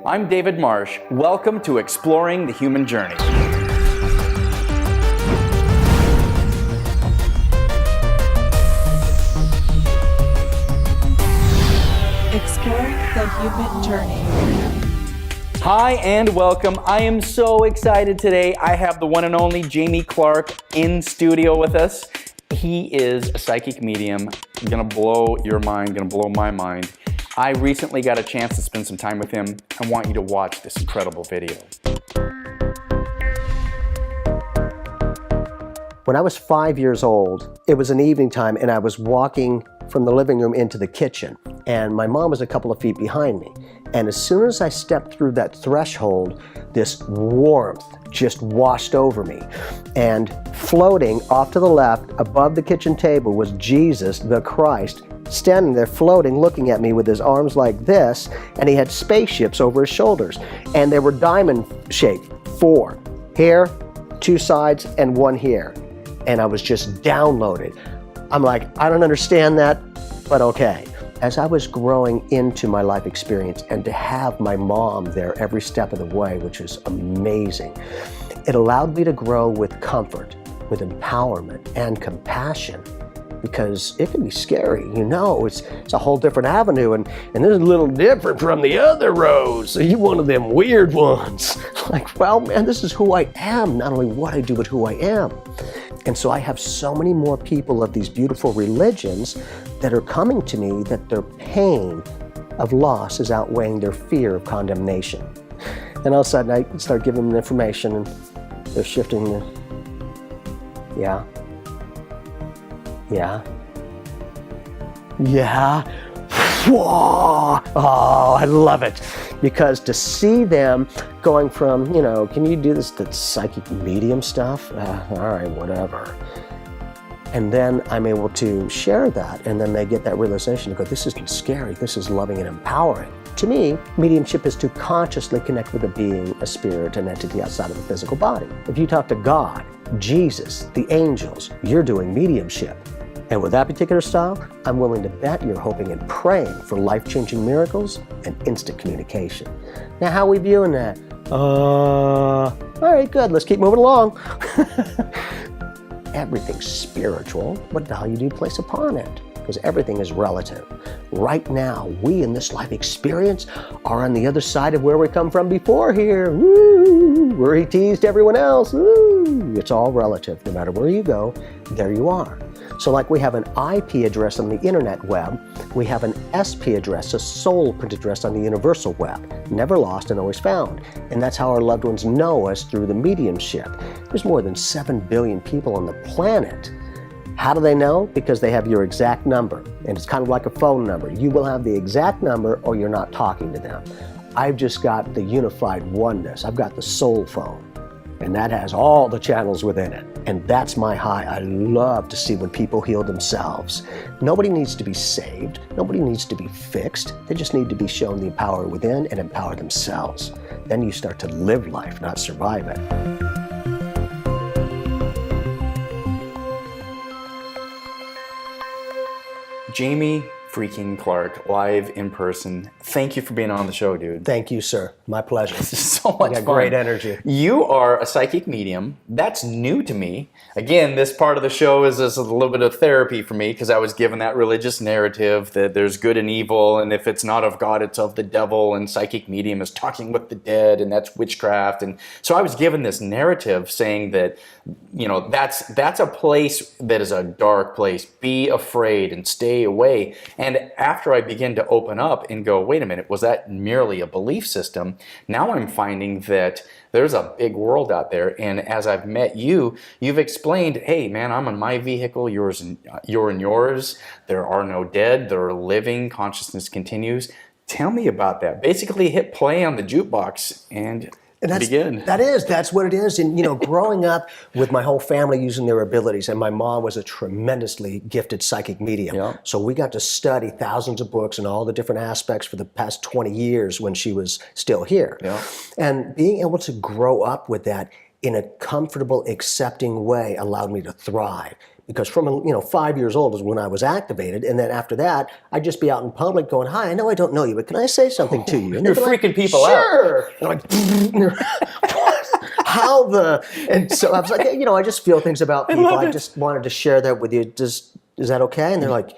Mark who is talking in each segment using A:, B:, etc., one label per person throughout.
A: I'm David Marsh. Welcome to Exploring the Human Journey.
B: Exploring the Human Journey.
A: Hi and welcome. I am so excited today. I have the one and only Jamie Clark in studio with us. He is a psychic medium. Gonna blow your mind, gonna blow my mind. I recently got a chance to spend some time with him. I want you to watch this incredible video.
C: When I was 5 years old, it was an evening time and I was walking from the living room into the kitchen, and my mom was a couple of feet behind me. And as soon as I stepped through that threshold, this warmth just washed over me. And floating off to the left above the kitchen table was Jesus, the Christ, standing there floating, looking at me with his arms like this, and he had spaceships over his shoulders. And they were diamond shaped, 4 here, 2 sides, and 1 here. And I was just downloaded. I'm like, I don't understand that, but okay. As I was growing into my life experience and to have my mom there every step of the way, which is amazing, it allowed me to grow with comfort, with empowerment and compassion, because it can be scary, you know, it's a whole different avenue, and this is a little different from the other roads, so you're one of them weird ones. Like, well, man, this is who I am, not only what I do, but who I am. And so I have so many more people of these beautiful religions that are coming to me that their pain of loss is outweighing their fear of condemnation. And all of a sudden I start giving them information and they're shifting the, yeah. Whoa. Oh, I love it. Because to see them going from, you know, can you do this to psychic medium stuff? All right, whatever. And then I'm able to share that, and then they get that realization to go, this isn't scary, this is loving and empowering. To me, mediumship is to consciously connect with a being, a spirit, an entity outside of the physical body. If you talk to God, Jesus, the angels, you're doing mediumship. And with that particular style, I'm willing to bet you're hoping and praying for life-changing miracles and instant communication. Now, how are we viewing that? All right, good, let's keep moving along. Everything's spiritual. What value do you place upon it? Because everything is relative. Right now, we in this life experience are on the other side of where we come from before here. Woo! Where he teased everyone else. Woo! It's all relative. No matter where you go, there you are. So like we have an IP address on the internet web, we have an SP address, a soul print address on the universal web, never lost and always found. And that's how our loved ones know us, through the mediumship. There's more than 7 billion people on the planet. How do they know? Because they have your exact number. And it's kind of like a phone number. You will have the exact number or you're not talking to them. I've just got the unified oneness. I've got the soul phone. And that has all the channels within it. And that's my high. I love to see when people heal themselves. Nobody needs to be saved. Nobody needs to be fixed. They just need to be shown the power within and empower themselves. Then you start to live life, not survive it.
A: Jamie freaking Clark, live in person. Thank you for being on the show, dude.
C: Thank you, sir. My pleasure.
A: This is so much fun.
C: Great energy.
A: You are a psychic medium. That's new to me. Again, this part of the show is a little bit of therapy for me, because I was given that religious narrative that there's good and evil, and if it's not of God, it's of the devil, and psychic medium is talking with the dead, and that's witchcraft. And so I was given this narrative saying that, you know, that's a place that is a dark place. Be afraid and stay away. And after I begin to open up and go, wait a minute, was that merely a belief system? Now I'm finding that there's a big world out there. And as I've met you, you've explained, hey man, I'm in my vehicle, you're in yours. There are no dead, there are living, consciousness continues. Tell me about that. Basically hit play on the jukebox and begin.
C: That's what it is. And you know, growing up with my whole family using their abilities, and my mom was a tremendously gifted psychic medium.
A: Yeah.
C: So we got to study thousands of books and all the different aspects for the past 20 years when she was still here.
A: Yeah.
C: And being able to grow up with that in a comfortable, accepting way allowed me to thrive. Because from 5 years old is when I was activated, and then after that, I'd just be out in public going, "Hi, I know I don't know you, but can I say something to you?" And
A: You're
C: they'd be like,
A: freaking people out.
C: Sure. And I'm like, how the? And so I was like, I just feel things about people. I just wanted to share that with you. Is that okay? And they're like,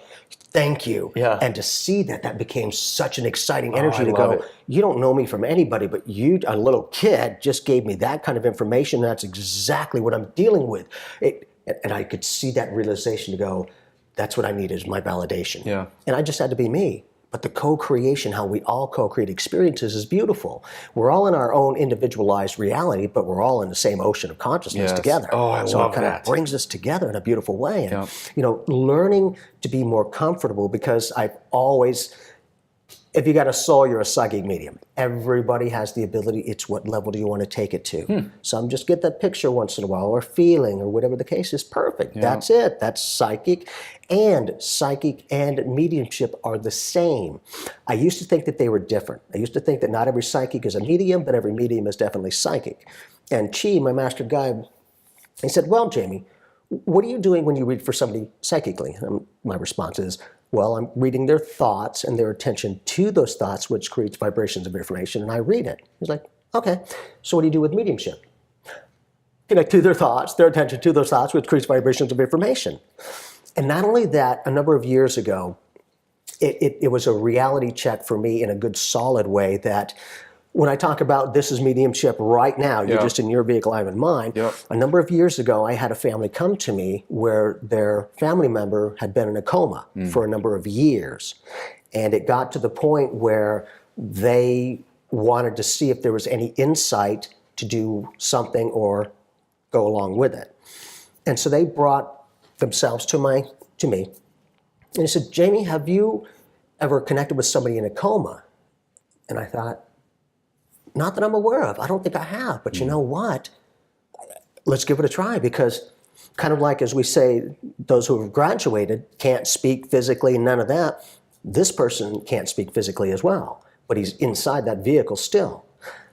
C: thank you.
A: Yeah.
C: And to see that became such an exciting energy to
A: love
C: go,
A: it.
C: you don't know me from anybody, but you, a little kid, just gave me that kind of information. That's exactly what I'm dealing with. And I could see that realization to go, that's what I need is my validation.
A: Yeah.
C: And I just had to be me. But the co-creation, how we all co-create experiences is beautiful. We're all in our own individualized reality, but we're all in the same ocean of consciousness
A: Yes.
C: together.
A: Oh, I
C: so
A: love
C: it kind
A: that.
C: of brings us together in a beautiful way. And,
A: Yeah.
C: learning to be more comfortable, because I've always, if you got a soul, you're a psychic medium. Everybody has the ability. It's what level do you want to take it to? Some just get that picture once in a while, or feeling, or whatever the case is. Perfect.
A: Yeah.
C: That's it. That's psychic. And psychic and mediumship are the same. I used to think that they were different. I used to think that not every psychic is a medium, but every medium is definitely psychic. And Chi, my master guide, he said, well, Jamie, what are you doing when you read for somebody psychically? And my response is, well, I'm reading their thoughts and their attention to those thoughts, which creates vibrations of information, and I read it. He's like, okay, so what do you do with mediumship? Connect to their thoughts, their attention to those thoughts, which creates vibrations of information. And not only that, a number of years ago, it was a reality check for me in a good, solid way that when I talk about this is mediumship right now, you're just in your vehicle, I'm in mine.
A: Yep.
C: A number of years ago, I had a family come to me where their family member had been in a coma for a number of years. And it got to the point where they wanted to see if there was any insight to do something or go along with it. And so they brought themselves to me. And he said, Jamie, have you ever connected with somebody in a coma? And I thought, not that I'm aware of. I don't think I have. But you know what? Let's give it a try, because kind of like as we say, those who have graduated can't speak physically, none of that. This person can't speak physically as well, but he's inside that vehicle still.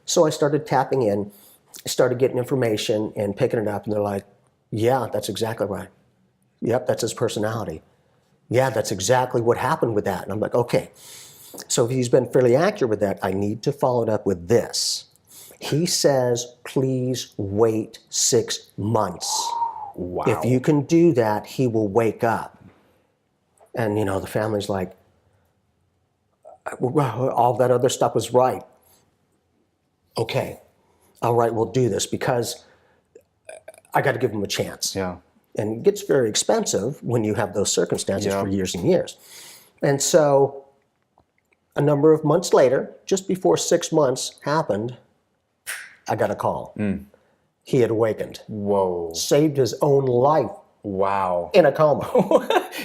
C: So I started tapping in, started getting information and picking it up, and they're like, yeah, that's exactly right. Yep, that's his personality. Yeah, that's exactly what happened with that. And I'm like, okay. So if he's been fairly accurate with that, I need to follow it up with this. He says, please wait 6 months.
A: Wow.
C: If you can do that, he will wake up. And, the family's like, well, all that other stuff was right. Okay, all right, we'll do this, because I got to give him a chance.
A: Yeah.
C: And it gets very expensive when you have those circumstances
A: Yeah.
C: for years and years. And so a number of months later, just before 6 months happened, I got a call. He had awakened,
A: Whoa.
C: saved his own life
A: Wow.
C: in a coma.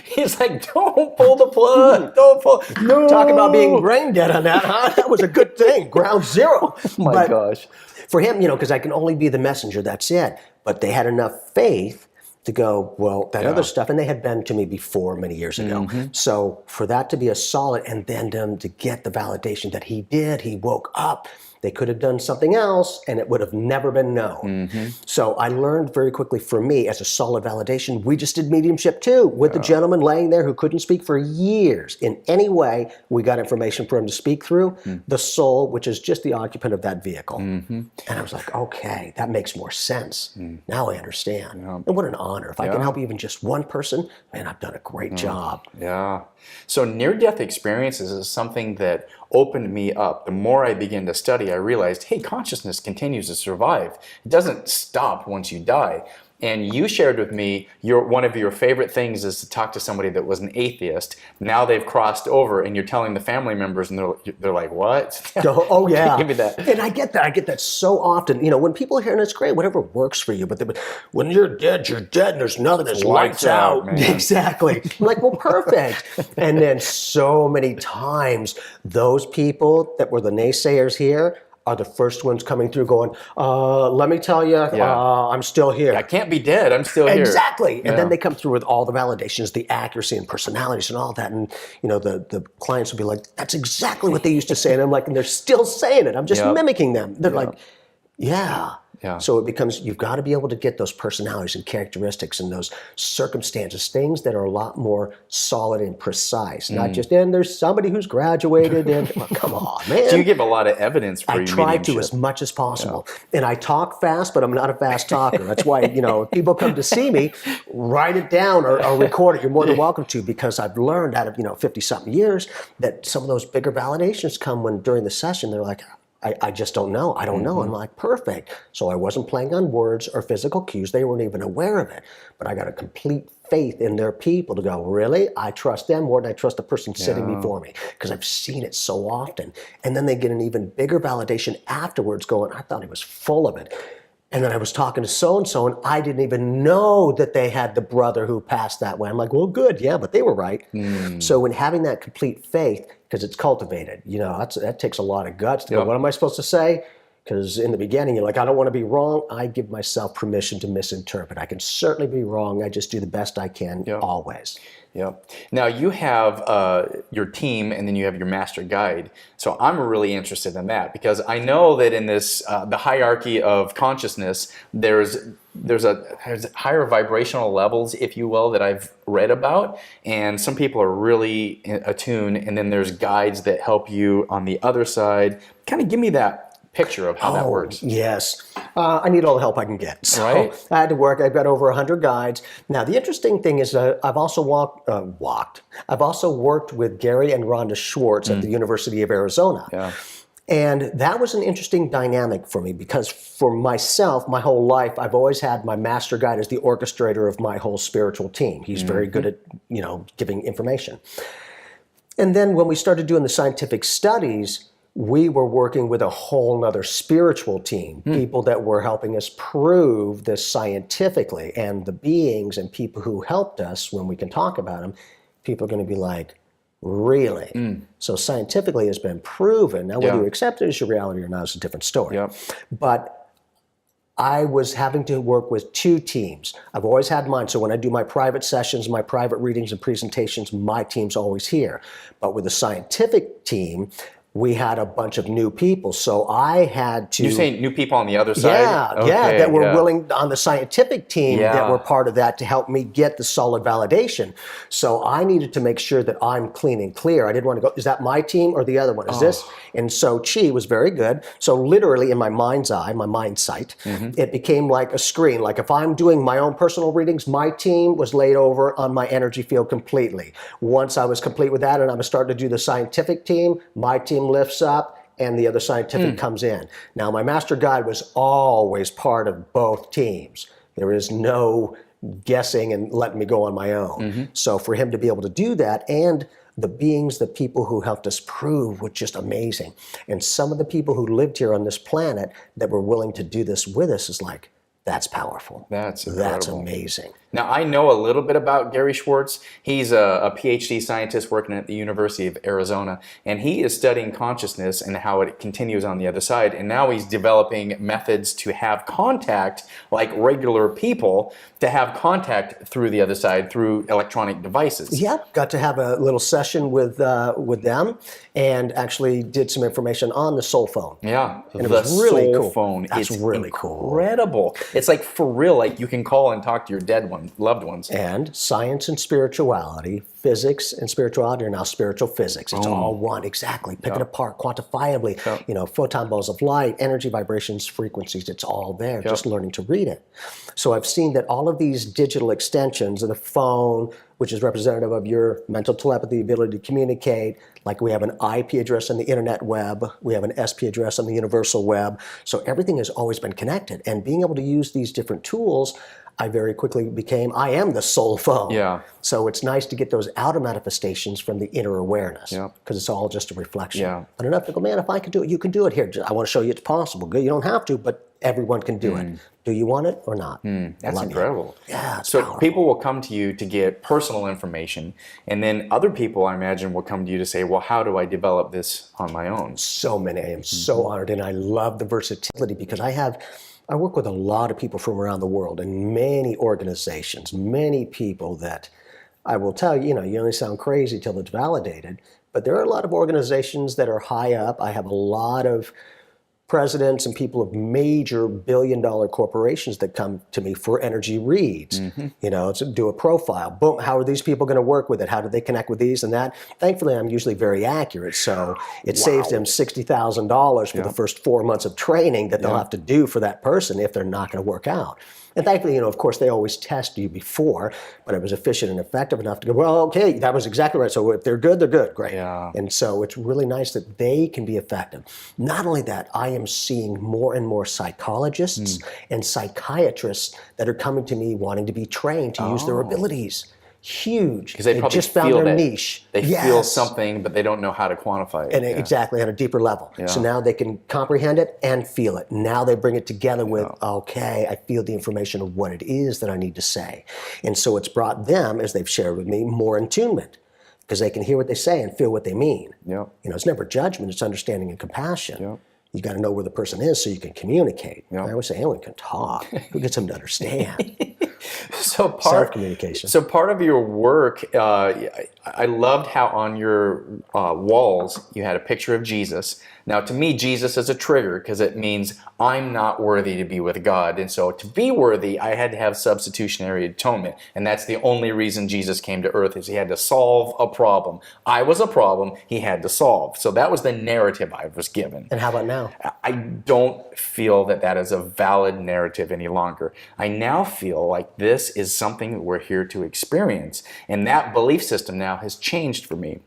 A: He's like, don't pull the plug. Don't pull. No.
C: Talk about being brain dead on that, huh? That was a good thing, ground zero.
A: My gosh.
C: For him, because I can only be the messenger, that's it. But they had enough faith to go, well, that other stuff, and they had been to me before many years ago. So for that to be a solid, and then them to get the validation that he did, he woke up. They could have done something else, and it would have never been known. So I learned very quickly, for me, as a solid validation, we just did mediumship too, with the gentleman laying there who couldn't speak for years. In any way, we got information for him to speak through. The soul, which is just the occupant of that vehicle. And I was like, okay, that makes more sense. Now I understand. And what an honor. If I can help even just one person, man, I've done a great job.
A: Yeah. So near-death experiences is something that opened me up. The more I began to study, I realized, hey, consciousness continues to survive. It doesn't stop once you die. And you shared with me one of your favorite things is to talk to somebody that was an atheist. Now they've crossed over, and you're telling the family members, and they're like, what?
C: Oh, yeah.
A: Give me that.
C: And I get that. I get that so often. When people hear, and it's great, whatever works for you. But when you're dead, and there's nothing. There's lights out.
A: Man.
C: Exactly. I'm like, well, perfect. And then so many times, those people that were the naysayers here are the first ones coming through going, let me tell you, I'm still here.
A: I can't be dead. I'm still here.
C: Exactly. And then they come through with all the validations, the accuracy and personalities and all that. And, the clients will be like, that's exactly what they used to say. And I'm like, and they're still saying it. I'm just mimicking them. They're like, yeah.
A: Yeah.
C: So it becomes, you've got to be able to get those personalities and characteristics and those circumstances, things that are a lot more solid and precise, not just, and there's somebody who's graduated and, well, come on, man.
A: So you give a lot of evidence for
C: I
A: your
C: try to
A: mediumship.
C: as much as possible. And I talk fast, but I'm not a fast talker. That's why, if people come to see me, write it down or record it. You're more than welcome to, because I've learned out of, 50-something years that some of those bigger validations come when during the session, they're like, I just don't know. I don't know. I'm like, perfect. So I wasn't playing on words or physical cues. They weren't even aware of it. But I got a complete faith in their people to go, really? I trust them more than I trust the person sitting before me, because I've seen it so often. And then they get an even bigger validation afterwards going, I thought he was full of it. And then I was talking to so-and-so, and I didn't even know that they had the brother who passed that way. I'm like, well, good, yeah, but they were right. So when having that complete faith, because it's cultivated, that takes a lot of guts to go, what am I supposed to say? Because in the beginning, you're like, I don't want to be wrong. I give myself permission to misinterpret. I can certainly be wrong. I just do the best I can always.
A: Yep. Now you have your team, and then you have your master guide. So I'm really interested in that, because I know that in this the hierarchy of consciousness, there's higher vibrational levels, if you will, that I've read about, and some people are really attuned, and then there's guides that help you on the other side. Kind of give me that picture of how that works.
C: Yes. I need all the help I can get. So
A: Right.
C: I had to work. I've got over 100 guides. Now, the interesting thing is I've also I've also worked with Gary and Rhonda Schwartz at the University of Arizona.
A: Yeah.
C: And that was an interesting dynamic for me, because for myself, my whole life, I've always had my master guide as the orchestrator of my whole spiritual team. He's very good at, giving information. And then when we started doing the scientific studies, we were working with a whole nother spiritual team, people that were helping us prove this scientifically, and the beings and people who helped us, when we can talk about them, people are going to be like, really? So scientifically it's been proven. Now, whether you accept it as your reality or not is a different story.
A: Yep.
C: But I was having to work with two teams. I've always had mine. So when I do my private sessions, my private readings and presentations, my team's always here. But with the scientific team, we had a bunch of new people, so I had to...
A: You're saying new people on the other side?
C: That were willing, on the scientific team, that were part of that to help me get the solid validation. So I needed to make sure that I'm clean and clear. I didn't want to go, is that my team or the other one? Is this? And so Chi was very good. So literally in my mind's eye, my mind sight, it became like a screen. Like if I'm doing my own personal readings, my team was laid over on my energy field completely. Once I was complete with that and I was starting to do the scientific team, my team lifts up and the other scientific comes in. Now, my master guide was always part of both teams. There is no guessing and letting me go on my own. So for him to be able to do that, and the beings, the people who helped us prove, was just amazing. And some of the people who lived here on this planet that were willing to do this with us is like, that's powerful.
A: That's incredible.
C: That's amazing.
A: Now, I know a little bit about Gary Schwartz. He's a PhD scientist working at the University of Arizona, and he is studying consciousness and how it continues on the other side. And now he's developing methods to have contact, like regular people, to have contact through the other side through electronic devices.
C: Yeah, got to have a little session with them, and actually did some information on the soul phone.
A: Yeah,
C: and it was really
A: soul
C: cool.
A: phone.
C: That's
A: it's
C: really cool.
A: Incredible. It's like for real. Like you can call and talk to your dead loved ones.
C: And science and spirituality, physics and spirituality are now spiritual physics. It's all one, exactly. Pick it apart quantifiably. Photon balls of light, energy, vibrations, frequencies, it's all there, just learning to read it. So I've seen that all of these digital extensions of the phone, which is representative of your mental telepathy, ability to communicate, like we have an IP address on the internet web, we have an SP address on the universal web. So everything has always been connected. And being able to use these different tools, I very quickly became, I am the soul phone.
A: Yeah.
C: So it's nice to get those outer manifestations from the inner awareness, because it's all just a reflection.
A: Yeah.
C: But enough to go, man, if I can do it, you can do it. Here, I want to show you it's possible. Good, you don't have to, but everyone can do it. Do you want it or not?
A: That's incredible.
C: Yeah, it's
A: so
C: powerful.
A: People will come to you to get personal information, and then other people, I imagine, will come to you to say, well, how do I develop this on my own?
C: So many. I am so honored, and I love the versatility, because I work with a lot of people from around the world and many organizations, many people that I will tell you, you only sound crazy till it's validated, but there are a lot of organizations that are high up. I have a lot of presidents and people of major billion-dollar corporations that come to me for energy reads. You know, to do a profile. Boom, how are these people going to work with it? How do they connect with these and that? Thankfully, I'm usually very accurate, so it saves them $60,000 for the first 4 months of training that they'll have to do for that person if they're not going to work out. And thankfully, you know, of course, they always test you before, but I was efficient and effective enough to go, well, okay, that was exactly right. So if they're good, great.
A: Yeah.
C: And so it's really nice that they can be effective. Not only that, I am seeing more and more psychologists and psychiatrists that are coming to me wanting to be trained to use their abilities. Huge.
A: Because they probably
C: just found
A: feel
C: their
A: that
C: niche.
A: They feel something, but they don't know how to quantify it.
C: And exactly, at a deeper level. So now they can comprehend it and feel it. Now they bring it together with, okay, I feel the information of what it is that I need to say. And so it's brought them, as they've shared with me, more attunement. Because they can hear what they say and feel what they mean. You know, it's never judgment, it's understanding and compassion. You got to know where the person is so you can communicate. I always say, anyone can talk. Who gets them to understand? Self-communication.
A: So part of your work, I loved how on your walls you had a picture of Jesus. Now, to me, Jesus is a trigger because it means I'm not worthy to be with God. And so to be worthy, I had to have substitutionary atonement. And that's the only reason Jesus came to earth, is he had to solve a problem. I was a problem he had to solve. So that was the narrative I was given.
C: And how about now?
A: I don't feel that that is a valid narrative any longer. I now feel like this is something that we're here to experience. And that belief system now has changed for me.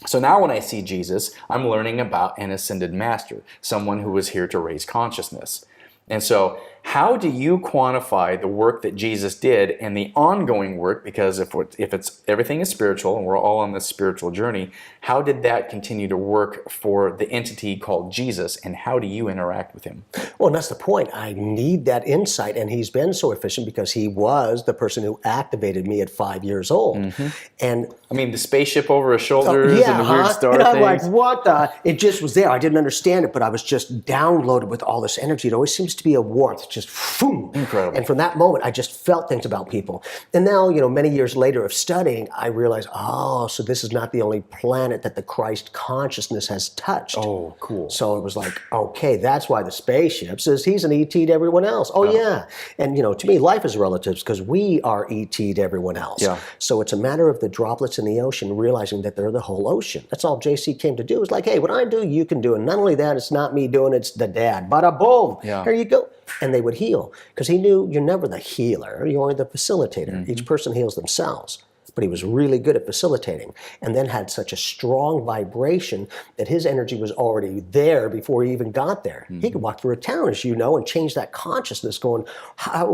A: So now when I see Jesus, I'm learning about an ascended master, someone who was here to raise consciousness. And so how do you quantify the work that Jesus did and the ongoing work? Because if it's everything is spiritual and we're all on this spiritual journey, how did that continue to work for the entity called Jesus, and how do you interact with him?
C: Well, that's the point. I need that insight, and he's been so efficient because he was the person who activated me at 5 years old. And
A: I mean, the spaceship over his shoulders and the weird star
C: and I'm
A: things.
C: like, what the? It just was there. I didn't understand it, but I was just downloaded with all this energy. It always seems to be a warmth, just boom.
A: Incredible.
C: And from that moment, I just felt things about people. And now, you know, many years later of studying, I realized, oh, so this is not the only planet that the Christ consciousness has touched.
A: Oh, cool.
C: So it was like, okay, that's why the spaceship says he's an ET to everyone else. Oh, yeah. And, you know, to me, life is relative because we are ET to everyone else.
A: Yeah.
C: So it's a matter of the droplets in the ocean realizing that they're the whole ocean. That's all JC came to do. It's like, hey, what I do, you can do. And not only that, it's not me doing it, it's the dad. Bada boom.
A: Yeah.
C: Here you go. And they would heal because he knew you're never the healer. You're only the facilitator. Each person heals themselves. But he was really good at facilitating, and then had such a strong vibration that his energy was already there before he even got there. He could walk through a town, as you know, and change that consciousness going, how?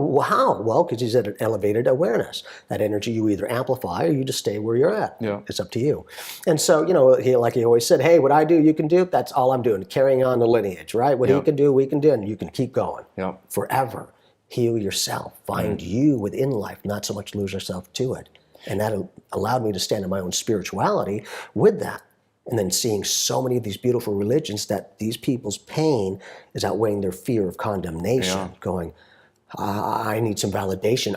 C: Well, because he's at an elevated awareness. That energy you either amplify or you just stay where you're at.
A: Yeah.
C: It's up to you. And so, you know, like he always said, hey, what I do, you can do. That's all I'm doing, carrying on the lineage, right? What he can do, we can do, and you can keep going forever. Heal yourself. Find you within life, not so much lose yourself to it. And that allowed me to stand in my own spirituality with that. And then seeing so many of these beautiful religions that these people's pain is outweighing their fear of condemnation, going, I need some validation.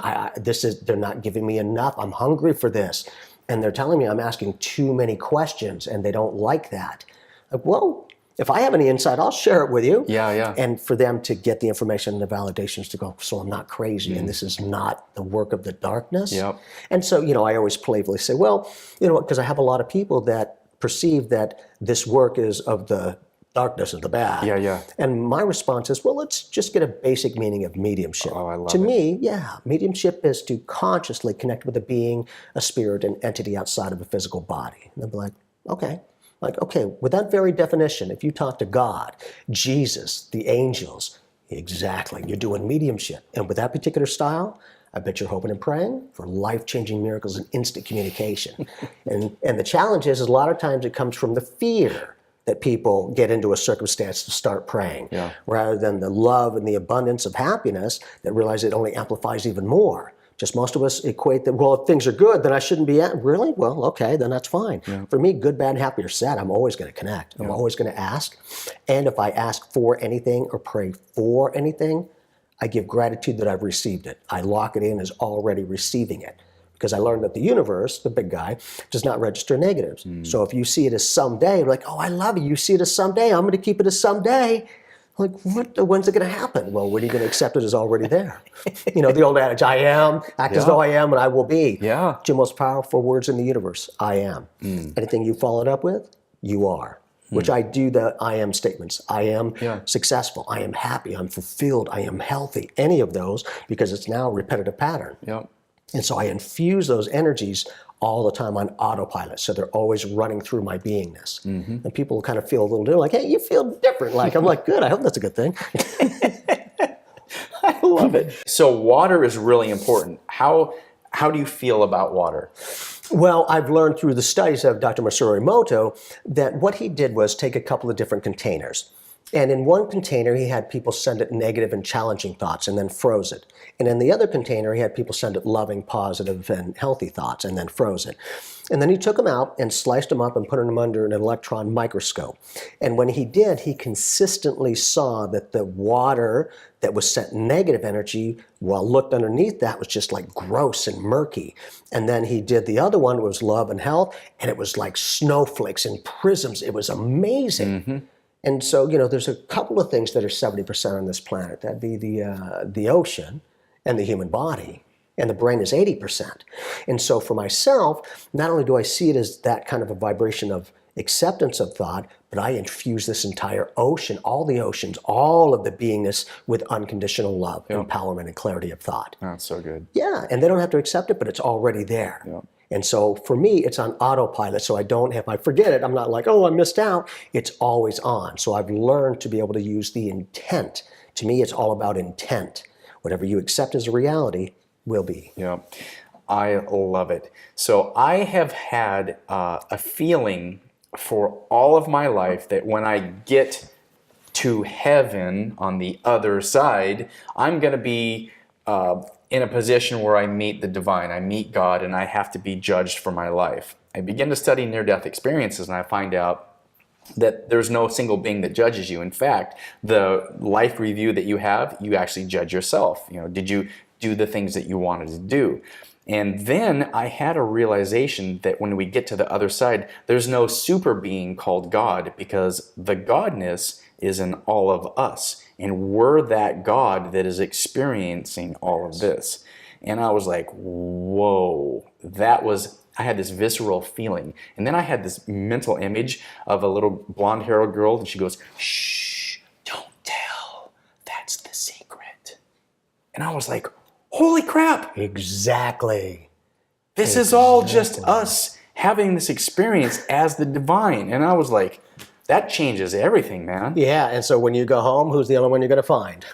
C: They're not giving me enough. I'm hungry for this. And they're telling me I'm asking too many questions and they don't like that. Like, well, if I have any insight, I'll share it with you.
A: Yeah.
C: And for them to get the information and the validations to go, so I'm not crazy and this is not the work of the darkness.
A: Yep.
C: And so, you know, I always playfully say, well, you know, because I have a lot of people that perceive that this work is of the darkness of the bad.
A: Yeah.
C: And my response is, well, let's just get a basic meaning of mediumship.
A: Oh, I love
C: to
A: it.
C: me, mediumship is to consciously connect with a being, a spirit, an entity outside of a physical body. And they'll be like, okay. Like, okay, with that very definition, if you talk to God, Jesus, the angels, exactly, you're doing mediumship. And with that particular style, I bet you're hoping and praying for life-changing miracles and instant communication. and the challenge is a lot of times it comes from the fear that people get into a circumstance to start praying, rather than the love and the abundance of happiness that realize it only amplifies even more. Just most of us equate that, well, if things are good, then I shouldn't be at, really? Well, okay, then that's fine. For me, good, bad, happy, or sad, I'm always going to connect. I'm always going to ask. And if I ask for anything or pray for anything, I give gratitude that I've received it. I lock it in as already receiving it. Because I learned that the universe, the big guy, does not register negatives. So if you see it as someday, like, oh, I love it. You see it as someday. I'm going to keep it as someday. Like, when's it going to happen? Well, when are you going to accept it as already there? You know, the old adage, I am, act as though I am, and I will be.
A: Yeah.
C: Two most powerful words in the universe, I am. Anything you follow it up with, you are. Which I do the I am statements. I am successful. I am happy. I'm fulfilled. I am healthy. Any of those, because it's now a repetitive pattern.
A: Yep.
C: And so I infuse those energies all the time on autopilot. So they're always running through my beingness. And people kind of feel a little different, like, hey, you feel different. Like, I'm like, good, I hope that's a good thing.
A: I love it. So water is really important. How do you feel about water?
C: Well, I've learned through the studies of Dr. Masaru Emoto that what he did was take a couple of different containers. And in one container, he had people send it negative and challenging thoughts and then froze it. And in the other container, he had people send it loving, positive, and healthy thoughts and then froze it. And then he took them out and sliced them up and put them under an electron microscope. And when he did, he consistently saw that the water that was sent negative energy, while looked underneath that, was just like gross and murky. And then he did the other one, was love and health, and it was like snowflakes and prisms. It was amazing. And so, you know, there's a couple of things that are 70% on this planet. That'd be the ocean and the human body, and the brain is 80%. And so for myself, not only do I see it as that kind of a vibration of acceptance of thought, but I infuse this entire ocean, all the oceans, all of the beingness with unconditional love, empowerment, and clarity of thought.
A: That's so good.
C: Yeah, and they don't have to accept it, but it's already there. And so for me, it's on autopilot. So I don't, if I forget it, I'm not like, oh, I missed out. It's always on. So I've learned to be able to use the intent. To me, it's all about intent. Whatever you accept as a reality will be.
A: Yeah, I love it. So I have had a feeling for all of my life that when I get to heaven on the other side, I'm going to be in a position where I meet the divine, I meet God, and I have to be judged for my life. I begin to study near-death experiences, and I find out that there's no single being that judges you. In fact, the life review that you have, you actually judge yourself. You know, did you do the things that you wanted to do? And then I had a realization that when we get to the other side, there's no super being called God, because the Godness is in all of us. And we're that God that is experiencing all of this. And I was like, whoa, I had this visceral feeling. And then I had this mental image of a little blonde-haired girl, and she goes, shh, don't tell, that's the secret. And I was like, holy crap.
C: Exactly.
A: This is all just us having this experience as the divine. And I was like, that changes everything, man.
C: Yeah, and so when you go home, who's the only one you're going to find?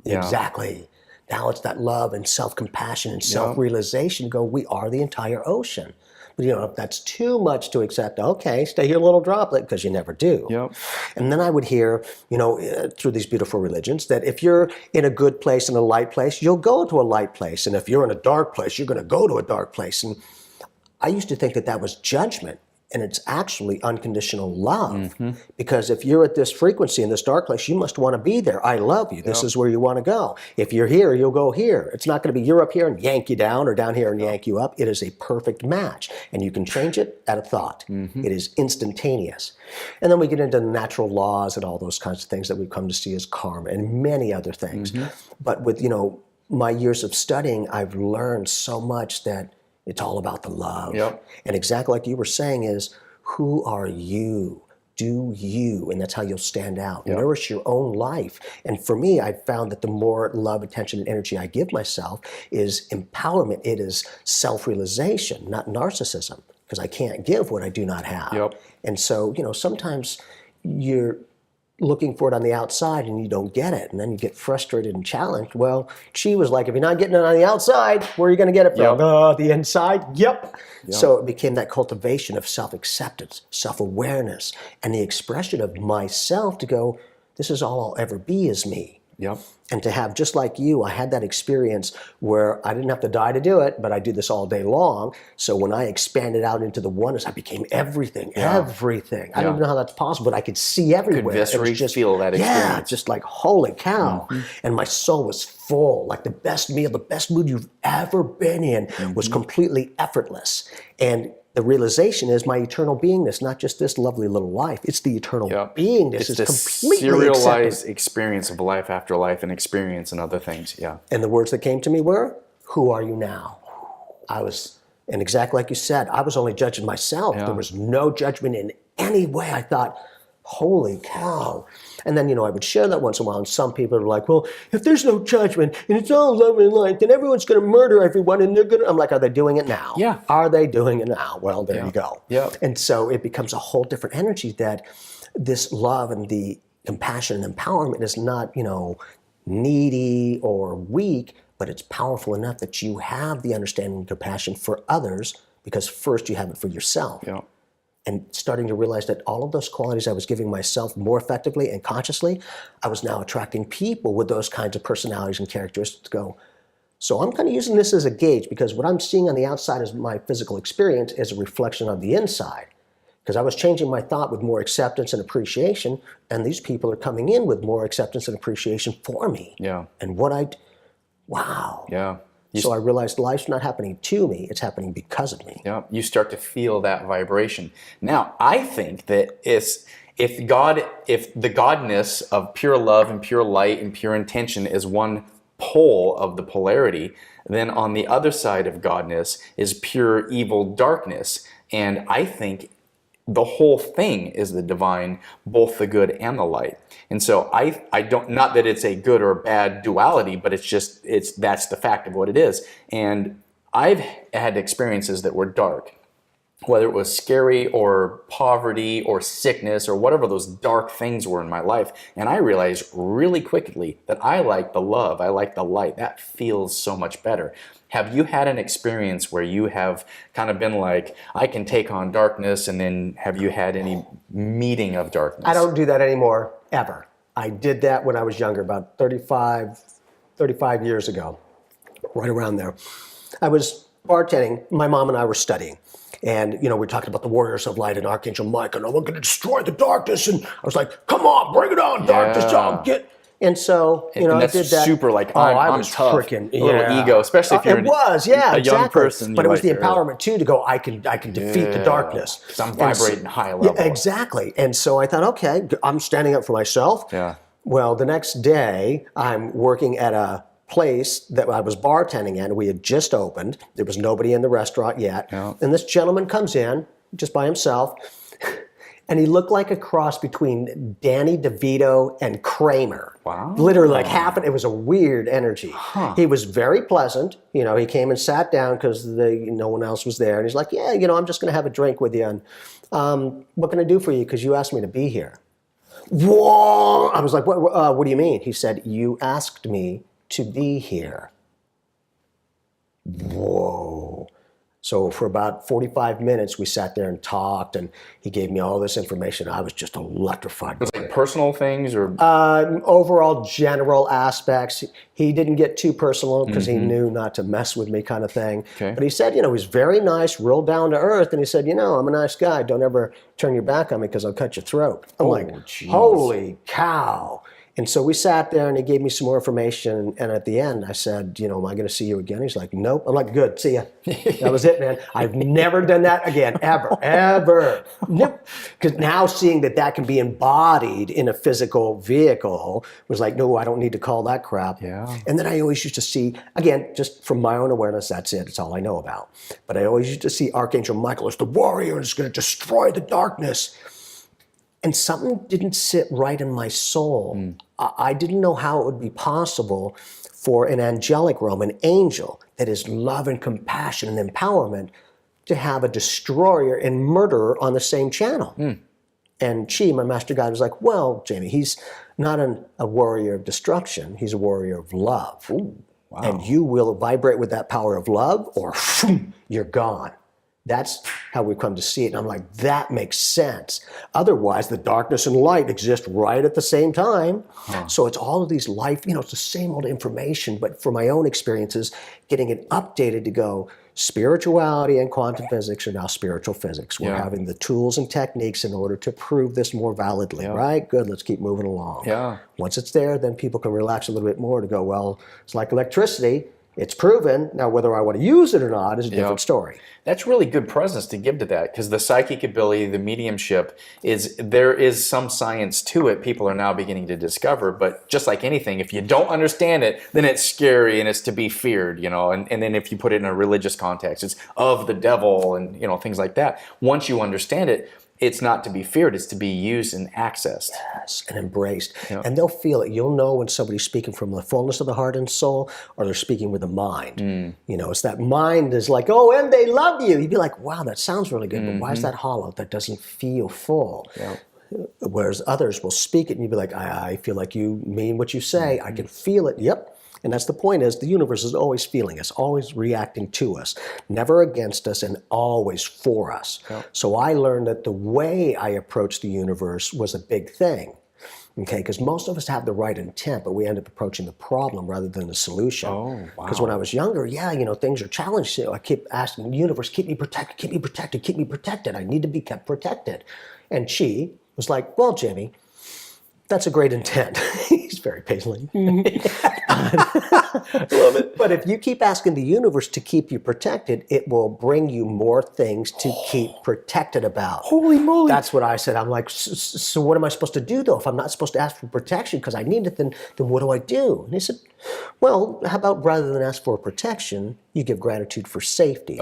A: Yeah.
C: Exactly. Now it's that love and self-compassion and self-realization. Go, we are the entire ocean. But, you know, if that's too much to accept, okay, stay here, little droplet, because you never do.
A: Yep.
C: And then I would hear, you know, through these beautiful religions, that if you're in a good place, in a light place, you'll go to a light place. And if you're in a dark place, you're going to go to a dark place. And I used to think that that was judgment. And it's actually unconditional love. Because if you're at this frequency in this dark place, you must want to be there. I love you. This is where you want to go. If you're here, you'll go here. It's not going to be you're up here and yank you down, or down here and yank you up. It is a perfect match. And you can change it at a thought. It is instantaneous. And then we get into the natural laws and all those kinds of things that we've come to see as karma and many other things. But with, you know, my years of studying, I've learned so much that it's all about the love. And exactly like you were saying is, who are you? Do you? And that's how you'll stand out. Nourish your own life. And for me, I've found that the more love, attention, and energy I give myself is empowerment. It is self-realization, not narcissism, because I can't give what I do not have. And so, you know, sometimes you're looking for it on the outside and you don't get it, and then you get frustrated and challenged. Well, she was like, if you're not getting it on the outside, where are you going to get it from? The inside? So it became that cultivation of self-acceptance, self-awareness, and the expression of myself to go, this is all I'll ever be is me. And to have, just like you, I had that experience where I didn't have to die to do it, but I do this all day long. So when I expanded out into the oneness, I became everything, everything. I don't even know how that's possible, but I could see everywhere.
A: Could viscerally feel that experience.
C: Yeah, just like, holy cow. And my soul was full, like the best meal, the best mood you've ever been in was completely effortless. And the realization is my eternal beingness, not just this lovely little life. It's the eternal beingness.
A: It's the
C: completely accepted.
A: serialized experience of life after life and experience and other things. Yeah.
C: And the words that came to me were, who are you now? And exactly like you said, I was only judging myself.
A: Yeah.
C: There was no judgment in any way. I thought, holy cow. And then, I would share that once in a while, and some people are like, well, if there's no judgment and it's all love and light, then everyone's going to murder everyone and they're going to... I'm like, are they doing it now?
A: Yeah.
C: Are they doing it now? Well, there you go.
A: Yeah.
C: And so it becomes a whole different energy that this love and the compassion and empowerment is not, needy or weak, but it's powerful enough that you have the understanding and compassion for others because first you have it for yourself.
A: Yeah.
C: And starting to realize that all of those qualities I was giving myself more effectively and consciously, I was now attracting people with those kinds of personalities and characteristics to go, so I'm kind of using this as a gauge because what I'm seeing on the outside as my physical experience is a reflection on the inside. Because I was changing my thought with more acceptance and appreciation, and these people are coming in with more acceptance and appreciation for me.
A: Yeah.
C: And wow.
A: Yeah.
C: So I realized life's not happening to me, it's happening because of me.
A: Yeah, you start to feel that vibration. Now, I think that if the godness of pure love and pure light and pure intention is one pole of the polarity, then on the other side of godness is pure evil darkness. And I think the whole thing is the divine, both the good and the light. And so I don't, not that it's a good or bad duality, but that's the fact of what it is. And I've had experiences that were dark, whether it was scary or poverty or sickness or whatever those dark things were in my life. And I realized really quickly that I like the love, I like the light. That feels so much better. Have you had an experience where you have kind of been like, I can take on darkness, and then have you had any meeting of darkness?
C: I don't do that anymore, ever. I did that when I was younger, about 35 years ago, right around there. I was bartending, my mom and I were studying. And, we talked about the warriors of light and Archangel Michael, and we're going to destroy the darkness. And I was like, come on, bring it on, darkness, I'll get... And so,
A: and
C: I did that.
A: Super like,
C: I
A: I'm
C: was
A: tough.
C: Freaking,
A: a little ego, especially if you're a young person.
C: But it was the empowerment too to go, I can defeat the darkness.
A: Because I'm vibrating high level.
C: Yeah, exactly. And so I thought, okay, I'm standing up for myself.
A: Yeah.
C: Well, the next day, I'm working at a place that I was bartending at. We had just opened. There was nobody in the restaurant yet.
A: Yeah.
C: And this gentleman comes in just by himself. And he looked like a cross between Danny DeVito and Kramer.
A: Wow.
C: Literally like it was a weird energy.
A: Huh.
C: He was very pleasant. He came and sat down because no one else was there. And he's like, yeah, I'm just going to have a drink with you. And what can I do for you? Because you asked me to be here. Whoa! I was like, what do you mean? He said, you asked me to be here. Whoa. So for about 45 minutes, we sat there and talked, and he gave me all this information. I was just electrified.
A: Was it like personal things or?
C: Overall general aspects. He didn't get too personal because he knew not to mess with me kind of thing.
A: Okay.
C: But he said, he was very nice, real down to earth. And he said, I'm a nice guy. Don't ever turn your back on me because I'll cut your throat. I'm like,
A: geez.
C: Holy cow. And so we sat there and he gave me some more information. And at the end, I said, am I going to see you again? He's like, nope. I'm like, good, see ya. That was it, man. I've never done that again, ever. Nope. Because now seeing that can be embodied in a physical vehicle was like, no, I don't need to call that crap.
A: Yeah.
C: And then I always used to see, again, just from my own awareness, that's it. It's all I know about. But I always used to see Archangel Michael as the warrior and it's going to destroy the darkness. And something didn't sit right in my soul. I didn't know how it would be possible for an angelic realm, an angel that is love and compassion and empowerment, to have a destroyer and murderer on the same channel. And Chi, my master guide, was like, well, Jamie, he's not a warrior of destruction. He's a warrior of love.
A: Ooh, wow.
C: And you will vibrate with that power of love or you're gone. That's how we come to see it. And I'm like, that makes sense. Otherwise, the darkness and light exist right at the same time. So it's all of these life, it's the same old information, but for my own experiences, getting it updated to go, spirituality and quantum physics are now spiritual physics. We're having the tools and techniques in order to prove this more validly, right? Good, let's keep moving along.
A: Yeah.
C: Once it's there, then people can relax a little bit more to go, well, it's like electricity. It's proven. Now, whether I want to use it or not is a different story.
A: That's really good presence to give to that, because the psychic ability, the mediumship, there is some science to it. People are now beginning to discover, but just like anything, if you don't understand it, then it's scary and it's to be feared, you know. And then if you put it in a religious context, it's of the devil and, you know, things like that. Once you understand it, it's not to be feared, it's to be used and accessed.
C: Yes, and embraced.
A: Yep.
C: And they'll feel it. You'll know when somebody's speaking from the fullness of the heart and soul, or they're speaking with the mind. You know, it's that mind is like, oh, and they love you. You'd be like, wow, that sounds really good, but why is that hollow? That doesn't feel full.
A: Yep.
C: Whereas others will speak it and you'd be like, I feel like you mean what you say. I can feel it. Yep. And that's the point, is the universe is always feeling us, always reacting to us, never against us, and always for us.
A: Yep.
C: So I learned that the way I approached the universe was a big thing. Okay, because most of us have the right intent, but we end up approaching the problem rather than the solution.
A: Oh, wow.
C: Because when I was younger, you know, things are challenged. So I keep asking the universe, keep me protected, keep me protected, keep me protected. I need to be kept protected. And she was like, well, Jimmy, that's a great intent. He's very patient. Love it. But if you keep asking the universe to keep you protected, it will bring you more things to keep protected about.
A: Holy moly.
C: That's what I said. I'm like, so what am I supposed to do, though? If I'm not supposed to ask for protection because I need it, then what do I do? And he said, well, how about rather than ask for protection, you give gratitude for safety.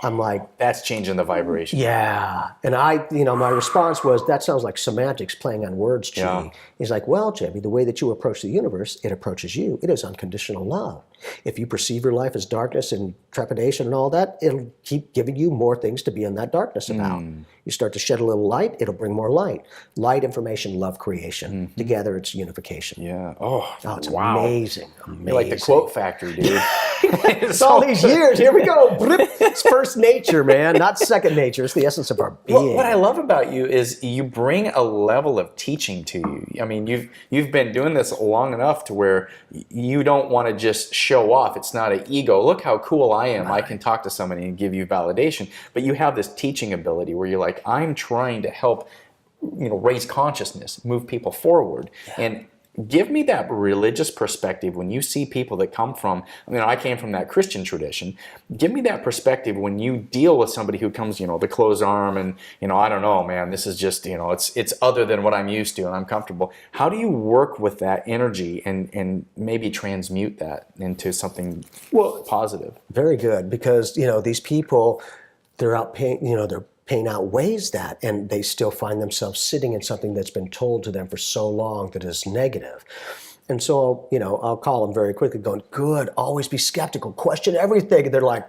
C: I'm like,
A: That's changing the vibration.
C: yeah. And my response was, that sounds like semantics, playing on words, G.
A: Yeah.
C: He's like, well, Jimmy, the way that you approach the universe, it approaches you. It is unconditional love. If you perceive your life as darkness and trepidation and all that, it'll keep giving you more things to be in that darkness about. You start to shed a little light, it'll bring more light. Light, information, love, creation. Together, it's unification.
A: Yeah. Oh,
C: It's
A: wow.
C: amazing.
A: You're like the quote factory, dude.
C: It's all these years. Here we go. Blip. It's first nature, man, not second nature. It's the essence of our being.
A: What I love about you is you bring a level of teaching to you. I mean, you've been doing this long enough to where you don't want to just show off. It's not an ego. Look how cool I am. I can talk to somebody and give you validation. But you have this teaching ability where you're like, I'm trying to help, raise consciousness, move people forward. And give me that religious perspective when you see people that come from, I came from that Christian tradition. Give me that perspective when you deal with somebody who comes, the closed arm and, I don't know, man, this is just, it's other than what I'm used to and I'm comfortable. How do you work with that energy and maybe transmute that into something positive?
C: Very good, because, these people, they're out paying, their pain outweighs that, and they still find themselves sitting in something that's been told to them for so long that is negative. And so, I'll call them very quickly going, good, always be skeptical, question everything. And they're like,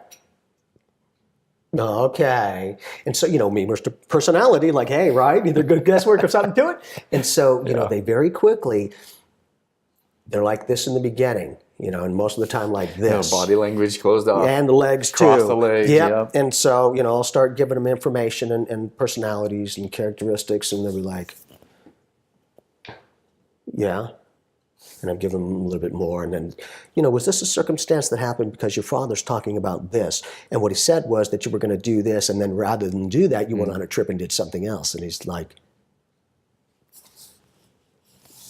C: okay. And so, me, Mr. Personality, like, hey, right, either good guesswork or something to it. And so, they very quickly, they're like this in the beginning. And most of the time like this.
A: Body language closed off.
C: And the legs too.
A: Cross the legs,
C: yep. And so, I'll start giving them information and personalities and characteristics, and they'll be like, yeah. And I'm giving them a little bit more. And then, was this a circumstance that happened because your father's talking about this? And what he said was that you were going to do this, and then rather than do that, you went on a trip and did something else. And he's like,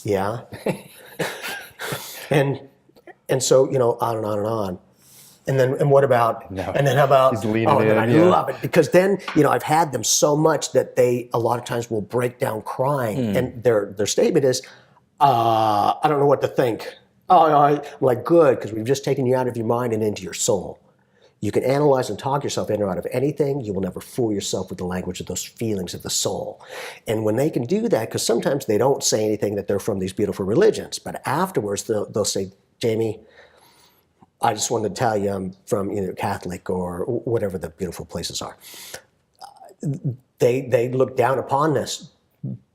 C: yeah. And so, on and on and on. And what about,
A: no.
C: And then how about,
A: He's leaning
C: and then
A: in,
C: I love it, because then, I've had them so much that they, a lot of times will break down crying. And their statement is, I don't know what to think. I'm like, good, because we've just taken you out of your mind and into your soul. You can analyze and talk yourself in or out of anything. You will never fool yourself with the language of those feelings of the soul. And when they can do that, because sometimes they don't say anything that they're from these beautiful religions, but afterwards they'll say, Jamie, I just wanted to tell you I'm from either Catholic or whatever the beautiful places are. They look down upon this,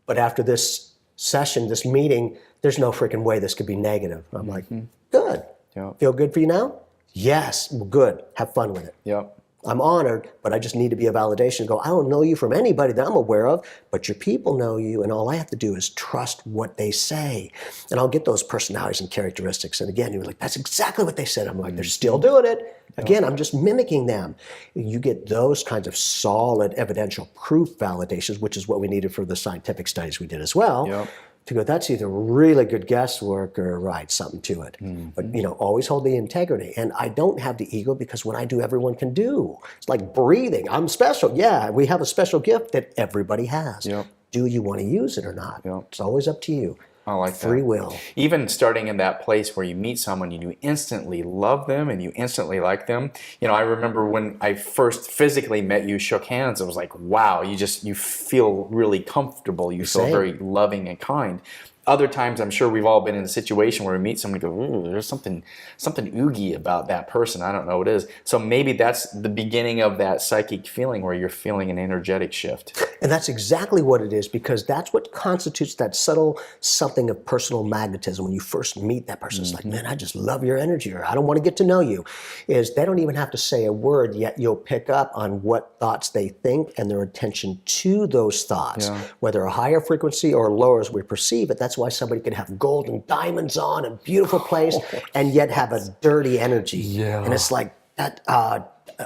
C: but after this session, this meeting, there's no freaking way this could be negative. I'm like, good.
A: Yep.
C: Feel good for you now? Yes, well, good. Have fun with it.
A: Yep.
C: I'm honored, but I just need to be a validation. Go, I don't know you from anybody that I'm aware of, but your people know you, and all I have to do is trust what they say. And I'll get those personalities and characteristics. And again, you're like, that's exactly what they said. I'm like, they're still doing it. Again, I'm just mimicking them. You get those kinds of solid evidential proof validations, which is what we needed for the scientific studies we did as well.
A: Yep.
C: to go, that's either really good guesswork or right, something to it. But always hold the integrity. And I don't have the ego because when I do, everyone can do. It's like breathing. I'm special. Yeah, we have a special gift that everybody has.
A: Yep.
C: Do you want to use it or not?
A: Yep.
C: It's always up to you.
A: I like that.
C: Free will.
A: Even starting in that place where you meet someone and you instantly love them and you instantly like them. I remember when I first physically met you, shook hands, I was like, wow, you feel really comfortable. You feel very loving and kind. Other times, I'm sure we've all been in a situation where we meet someone and go, ooh, there's something oogie about that person. I don't know what it is. So maybe that's the beginning of that psychic feeling where you're feeling an energetic shift.
C: And that's exactly what it is, because that's what constitutes that subtle something of personal magnetism. When you first meet that person, it's like, man, I just love your energy, or I don't want to get to know you. Is they don't even have to say a word, yet you'll pick up on what thoughts they think and their attention to those thoughts, whether a higher frequency or lower as we perceive it. That's why somebody could have gold and diamonds on, a beautiful place, and yet have a dirty energy. Yeah. And it's like that.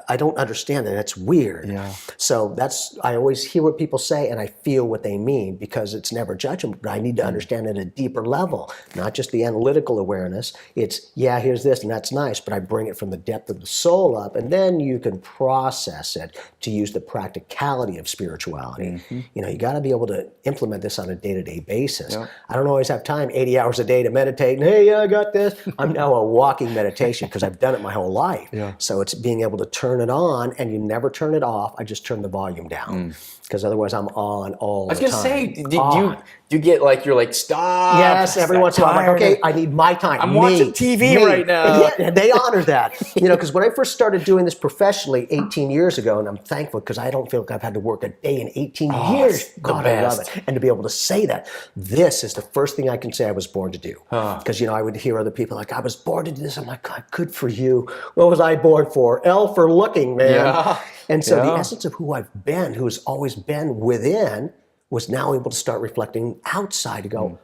C: I don't understand it. That's weird. Yeah. So I always hear what people say and I feel what they mean, because it's never judgment, but I need to understand at a deeper level, not just the analytical awareness. It's, here's this and that's nice, but I bring it from the depth of the soul up, and then you can process it to use the practicality of spirituality. You got to be able to implement this on a day-to-day basis. Yep. I don't always have time, 80 hours a day to meditate, and hey, I got this. I'm now a walking meditation because I've done it my whole life. Yeah. So it's being able to turn it on, and you never turn it off. I just turn the volume down, because otherwise I'm on all the time.
A: I was going to say, do you get you're like, stop?
C: Yes, every once in a while I'm like, okay, I need my time.
A: I'm watching TV right now.
C: And they honor that. Because when I first started doing this professionally 18 years ago, and I'm thankful because I don't feel like I've had to work a day in 18 years. God, I love it. And to be able to say that, this is the first thing I can say I was born to do. Because, I would hear other people like, I was born to do this. I'm like, God, good for you. What was I born for? L for looking, man. Yeah. And so the essence of who I've been, who's always been within, was now able to start reflecting outside to go,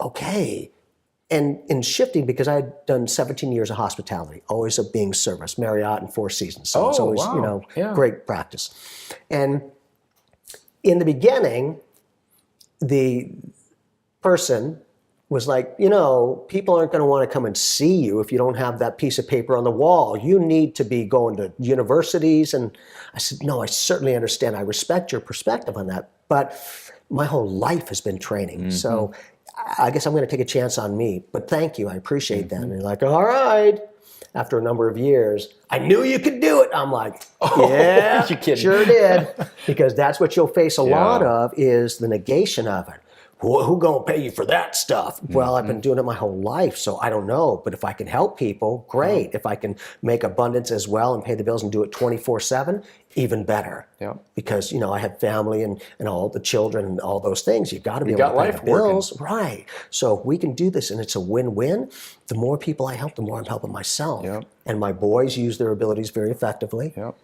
C: okay. And in shifting, because I had done 17 years of hospitality, always of being service, Marriott and Four Seasons. So it's always, great practice. And in the beginning, the person was like, people aren't going to want to come and see you if you don't have that piece of paper on the wall. You need to be going to universities. And I said, no, I certainly understand. I respect your perspective on that. But my whole life has been training. So I guess I'm going to take a chance on me. But thank you. I appreciate that. And they're like, all right. After a number of years, I knew you could do it. I'm like, yeah,
A: you kidding?
C: Sure did. Because that's what you'll face a lot of, is the negation of it. Who gonna pay you for that stuff? Well, I've been doing it my whole life, so I don't know. But if I can help people, great. If I can make abundance as well and pay the bills and do it 24/7, even better. Yeah. Because I have family and all the children and all those things. You've got to be able to pay the bills, right? So if we can do this and it's a win-win, the more people I help, the more I'm helping myself. Yep. And my boys use their abilities very effectively. Yep.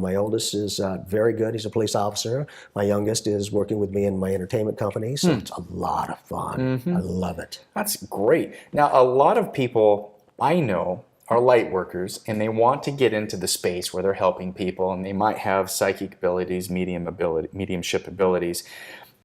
C: My oldest is very good. He's a police officer. My youngest is working with me in my entertainment company. So it's a lot of fun. I love it.
A: That's great. Now, a lot of people I know are light workers, and they want to get into the space where they're helping people, and they might have psychic abilities, mediumship abilities.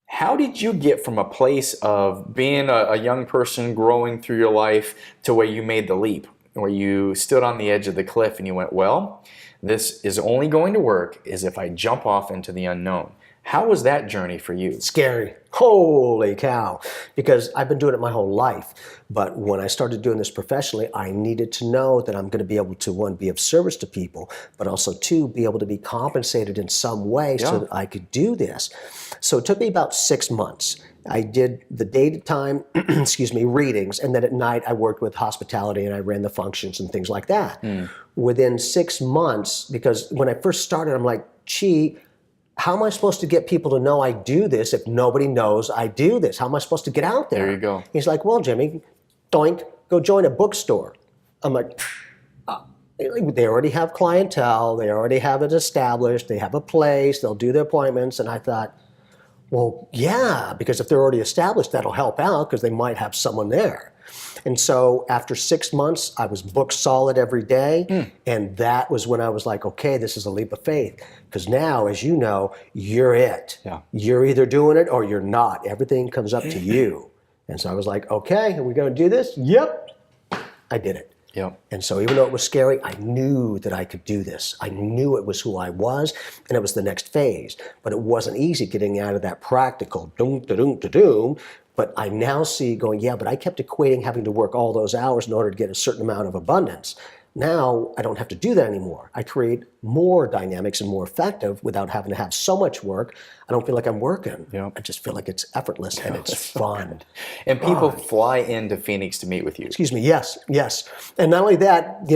A: How did you get from a place of being a young person growing through your life to where you made the leap, where you stood on the edge of the cliff and you went, well, this is only going to work is if I jump off into the unknown? How was that journey for you?
C: Scary. Holy cow. Because I've been doing it my whole life. But when I started doing this professionally, I needed to know that I'm going to be able to, one, be of service to people, but also, two, be able to be compensated in some way so that I could do this. So it took me about 6 months. I did the daytime, readings, and then at night I worked with hospitality and I ran the functions and things like that. Within 6 months, because when I first started, I'm like, gee, how am I supposed to get people to know I do this if nobody knows I do this? How am I supposed to get out there?
A: There you go.
C: He's like, well, Jimmy, doink, go join a bookstore. I'm like, they already have clientele. They already have it established. They have a place. They'll do their appointments. And I thought, well, yeah, because if they're already established, that'll help out because they might have someone there. And so after 6 months, I was booked solid every day. And that was when I was like, okay, this is a leap of faith. Because now, as you know, you're it.
A: Yeah.
C: You're either doing it or you're not. Everything comes up to you. And so I was like, okay, are we going to do this? Yep. I did it.
A: Yep.
C: And so even though it was scary, I knew that I could do this. I knew it was who I was, and it was the next phase. But it wasn't easy getting out of that practical doom, da-doom, da-doom. But I now see going, yeah, but I kept equating having to work all those hours in order to get a certain amount of abundance. Now I don't have to do that anymore. I create more dynamics and more effective without having to have so much work. I don't feel like I'm working.
A: Yep.
C: I just feel like it's effortless and it's fun.
A: And people fly into Phoenix to meet with you.
C: Excuse me, yes. And not only that,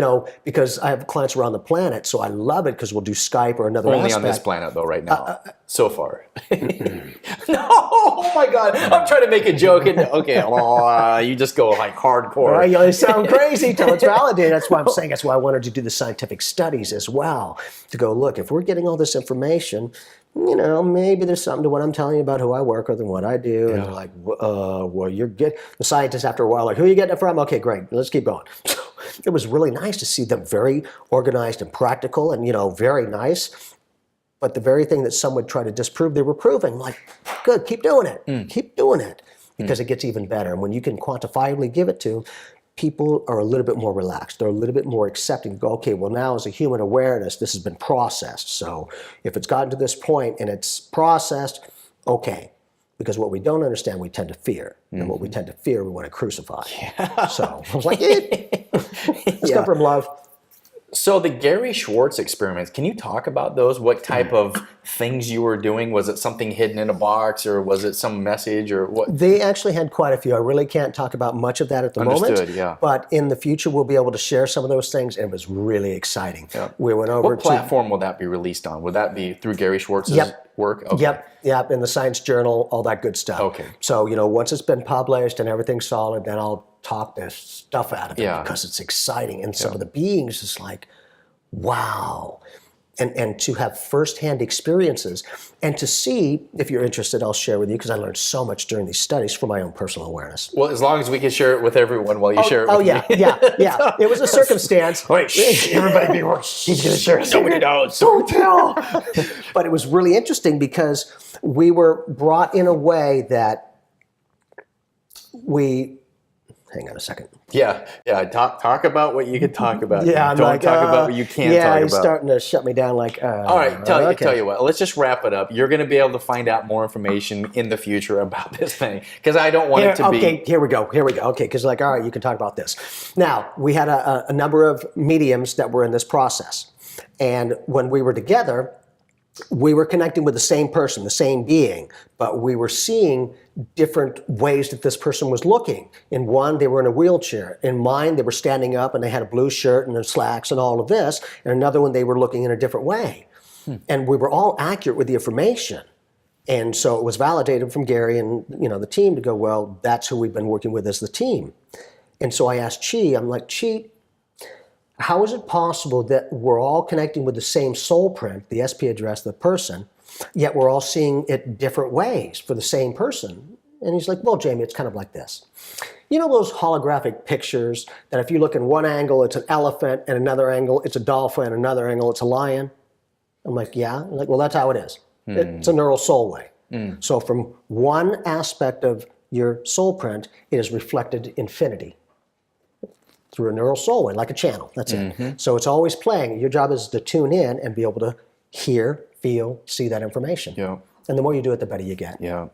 C: because I have clients around the planet, so I love it because we'll do Skype or another
A: Only
C: aspect.
A: on this planet, though, right now, so far. No, oh my God, I'm trying to make a joke. And, okay, you just go like hardcore.
C: Right, you sound crazy till it's validated. That's why I'm saying, that's why I wanted to do the scientific studies as well, to go, look, if we're getting all this information, maybe there's something to what I'm telling you about who I work with and what I do. Yeah. And they're like, well, you're good. The scientists, after a while, like, who are you getting it from? Okay, great. Let's keep going. So it was really nice to see them very organized and practical and, very nice. But the very thing that some would try to disprove, they were proving. Like, good, keep doing it. Keep doing it. Because it gets even better. And when you can quantifiably give it to, people are a little bit more relaxed. They're a little bit more accepting. Go, okay, well now as a human awareness, this has been processed. So if it's gotten to this point and it's processed, okay. Because what we don't understand, we tend to fear. And what we tend to fear, we want to crucify. Yeah. So I was like, it's come from love.
A: So the Gary Schwartz experiments, can you talk about those? What type of things you were doing? Was it something hidden in a box, or was it some message, or what?
C: They actually had quite a few. I really can't talk about much of that at the moment.
A: Understood, yeah.
C: But in the future, we'll be able to share some of those things, and it was really exciting.
A: Yeah.
C: We went over
A: what platform will that be released on? Would that be through Gary Schwartz's work? Okay.
C: Yep, in the Science Journal, all that good stuff.
A: Okay.
C: So, once it's been published and everything's solid, then I'll talk this stuff out of it because it's exciting. And some of the beings is like, wow. And to have firsthand experiences and to see, if you're interested, I'll share with you because I learned so much during these studies from my own personal awareness.
A: Well, as long as we can share it with everyone while you share it with me.
C: Yeah. It was a circumstance.
A: Wait, everybody be he's going to share it. Nobody knows.
C: Don't tell. But it was really interesting because we were brought in a way that hang on a second.
A: Yeah. Talk about what you can talk about.
C: Yeah,
A: Don't talk about what you can't talk about.
C: Yeah, he's starting to shut me down. Like,
A: all right, tell you what. Let's just wrap it up. You're going to be able to find out more information in the future about this thing because I don't want it to be.
C: Okay, here we go. Okay, because all right, you can talk about this. Now, we had a number of mediums that were in this process, and when we were together, we were connecting with the same person, the same being, but we were seeing different ways that this person was looking. In one, they were in a wheelchair. In mine, they were standing up and they had a blue shirt and their slacks and all of this. And another one, they were looking in a different way. And we were all accurate with the information. And so it was validated from Gary and the team to go, well, that's who we've been working with as the team. And so I asked Chi, I'm like, Chi, how is it possible that we're all connecting with the same soul print, the SP address of the person, yet we're all seeing it different ways for the same person? And he's like, well, Jamie, it's kind of like this. You know those holographic pictures that if you look in one angle, it's an elephant, and another angle, it's a dolphin, and another angle, it's a lion? I'm like, yeah. I'm like, well, that's how it is. It's a neural soul way. So from one aspect of your soul print, it is reflected infinity. Through a neural soul way, like a channel. That's it. So it's always playing. Your job is to tune in and be able to hear, feel, see that information.
A: Yeah.
C: And the more you do it, the better you get.
A: Yeah.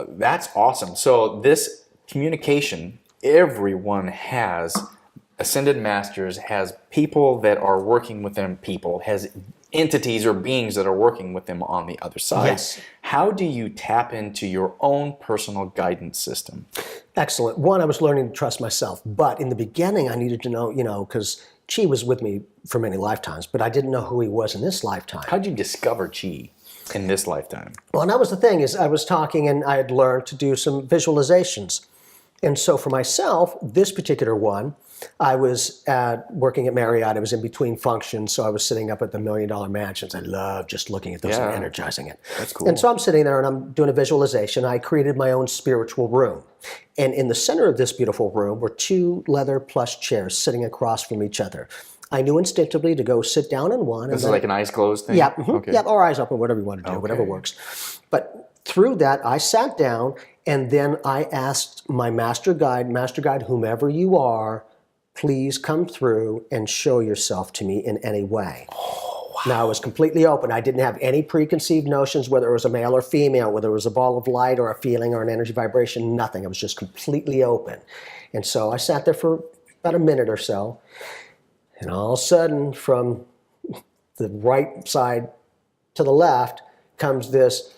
A: That's awesome. So this communication, everyone has ascended masters, has people that are working with them, has entities or beings that are working with them on the other side.
C: Yes.
A: How do you tap into your own personal guidance system?
C: Excellent. One, I was learning to trust myself. But in the beginning, I needed to know, because Chi was with me for many lifetimes, but I didn't know who he was in this lifetime.
A: How did you discover Chi in this lifetime?
C: Well, and that was the thing, is I was talking and I had learned to do some visualizations. And so for myself, this particular one, I was working at Marriott. I was in between functions, so I was sitting up at the $1 Million Mansions. I love just looking at those and energizing it.
A: That's cool.
C: And so I'm sitting there and I'm doing a visualization. I created my own spiritual room. And in the center of this beautiful room were 2 leather plush chairs sitting across from each other. I knew instinctively to go sit down in one.
A: This is like an eyes closed thing?
C: Yeah, yeah, or eyes open, whatever you want to do, whatever works. But through that, I sat down and then I asked my master guide, whomever you are, please come through and show yourself to me in any way. Oh, wow. Now, I was completely open. I didn't have any preconceived notions, whether it was a male or female, whether it was a ball of light or a feeling or an energy vibration, nothing. I was just completely open. And so I sat there for about a minute or so, and all of a sudden, from the right side to the left comes this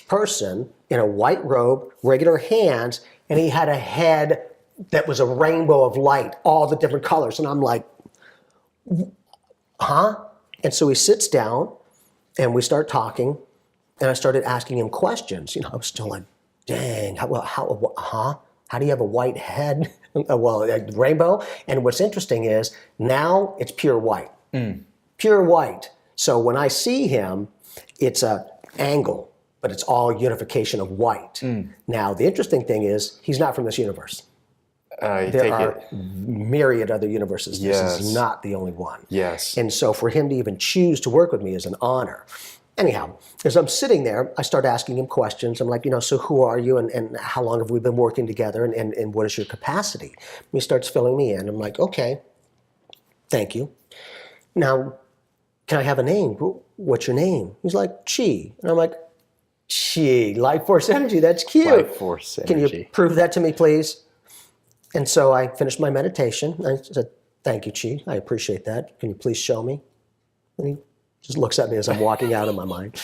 C: person in a white robe, regular hands, and he had a head that was a rainbow of light, all the different colors. And I'm like, huh? And so he sits down and we start talking, and I started asking him questions. I was still like, dang, how do you have a white head? Well, a rainbow. And what's interesting is now it's pure white. Pure white. So when I see him, it's an angle, but it's all unification of white. Now, the interesting thing is he's not from this universe. There are myriad other universes. This is not the only one.
A: Yes.
C: And so for him to even choose to work with me is an honor. Anyhow, as I'm sitting there, I start asking him questions. I'm like, so who are you and how long have we been working together and what is your capacity? And he starts filling me in. I'm like, okay, thank you. Now, can I have a name? What's your name? He's like, Chi. And I'm like, Chi, life force energy, that's cute.
A: Life force energy.
C: Can you prove that to me, please? And so I finished my meditation. I said, thank you, Chi. I appreciate that. Can you please show me? And he just looks at me as I'm walking out of my mind.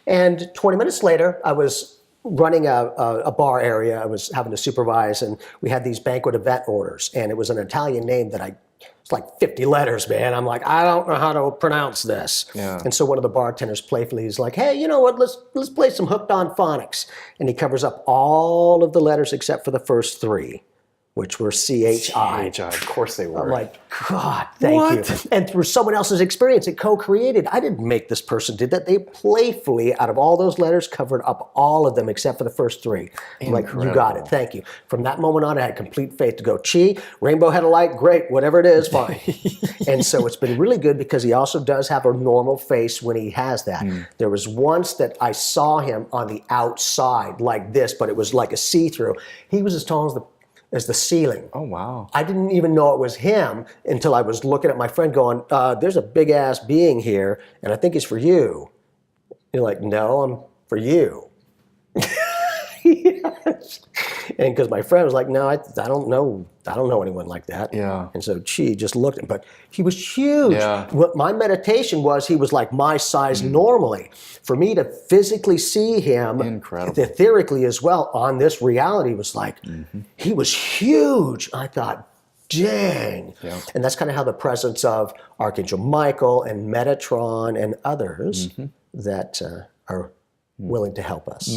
C: And 20 minutes later, I was running a bar area. I was having to supervise, and we had these banquet event orders. And it was an Italian name that it's like 50 letters, man. I'm like, I don't know how to pronounce this.
A: Yeah.
C: And so one of the bartenders playfully is like, hey, you know what? Let's play some Hooked on Phonics. And he covers up all of the letters except for the first 3. Which were C-H-I.
A: C-H-I, of course they were.
C: I'm like, God, thank you. And through someone else's experience, it co-created. I didn't make this person did that. They playfully, out of all those letters, covered up all of them except for the first 3. I'm like, you got it, thank you. From that moment on, I had complete faith to go, Chi, rainbow head of light, great, whatever it is, fine. And so it's been really good because he also does have a normal face when he has that. There was once that I saw him on the outside like this, but it was like a see-through. He was as tall as the ceiling.
A: Oh, wow.
C: I didn't even know it was him until I was looking at my friend going, there's a big ass being here and I think he's for you. You're like, no, I'm for you. Yes. And because my friend was like, no, I don't know anyone like that.
A: Yeah.
C: And so Chi just looked at, but he was huge.
A: Yeah.
C: What my meditation was, he was like my size normally. For me to physically see him,
A: incredible,
C: etherically as well, on this reality was like, he was huge. I thought, dang. Yeah. And that's kind of how the presence of Archangel Michael and Metatron and others that are willing to help us.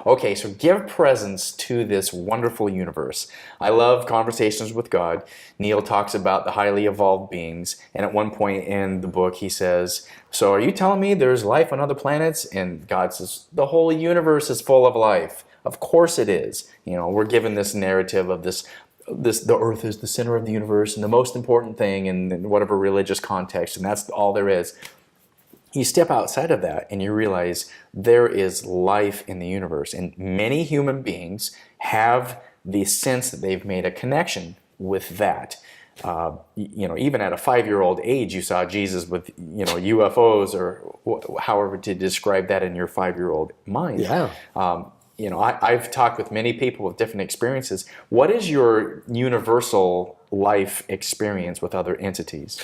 A: Okay, so give presence to this wonderful universe. I love conversations with God. Neil talks about the highly evolved beings, and at one point in the book he says, so are you telling me there's life on other planets? And God says, the whole universe is full of life. Of course it is. We're given this narrative of this the earth is the center of the universe and the most important thing in whatever religious context, and that's all there is. You step outside of that and you realize there is life in the universe, and many human beings have the sense that they've made a connection with that. Even at a 5-year-old age, you saw Jesus with UFOs or however to describe that in your 5-year-old mind.
C: Yeah.
A: I've talked with many people with different experiences. What is your universal life experience with other entities?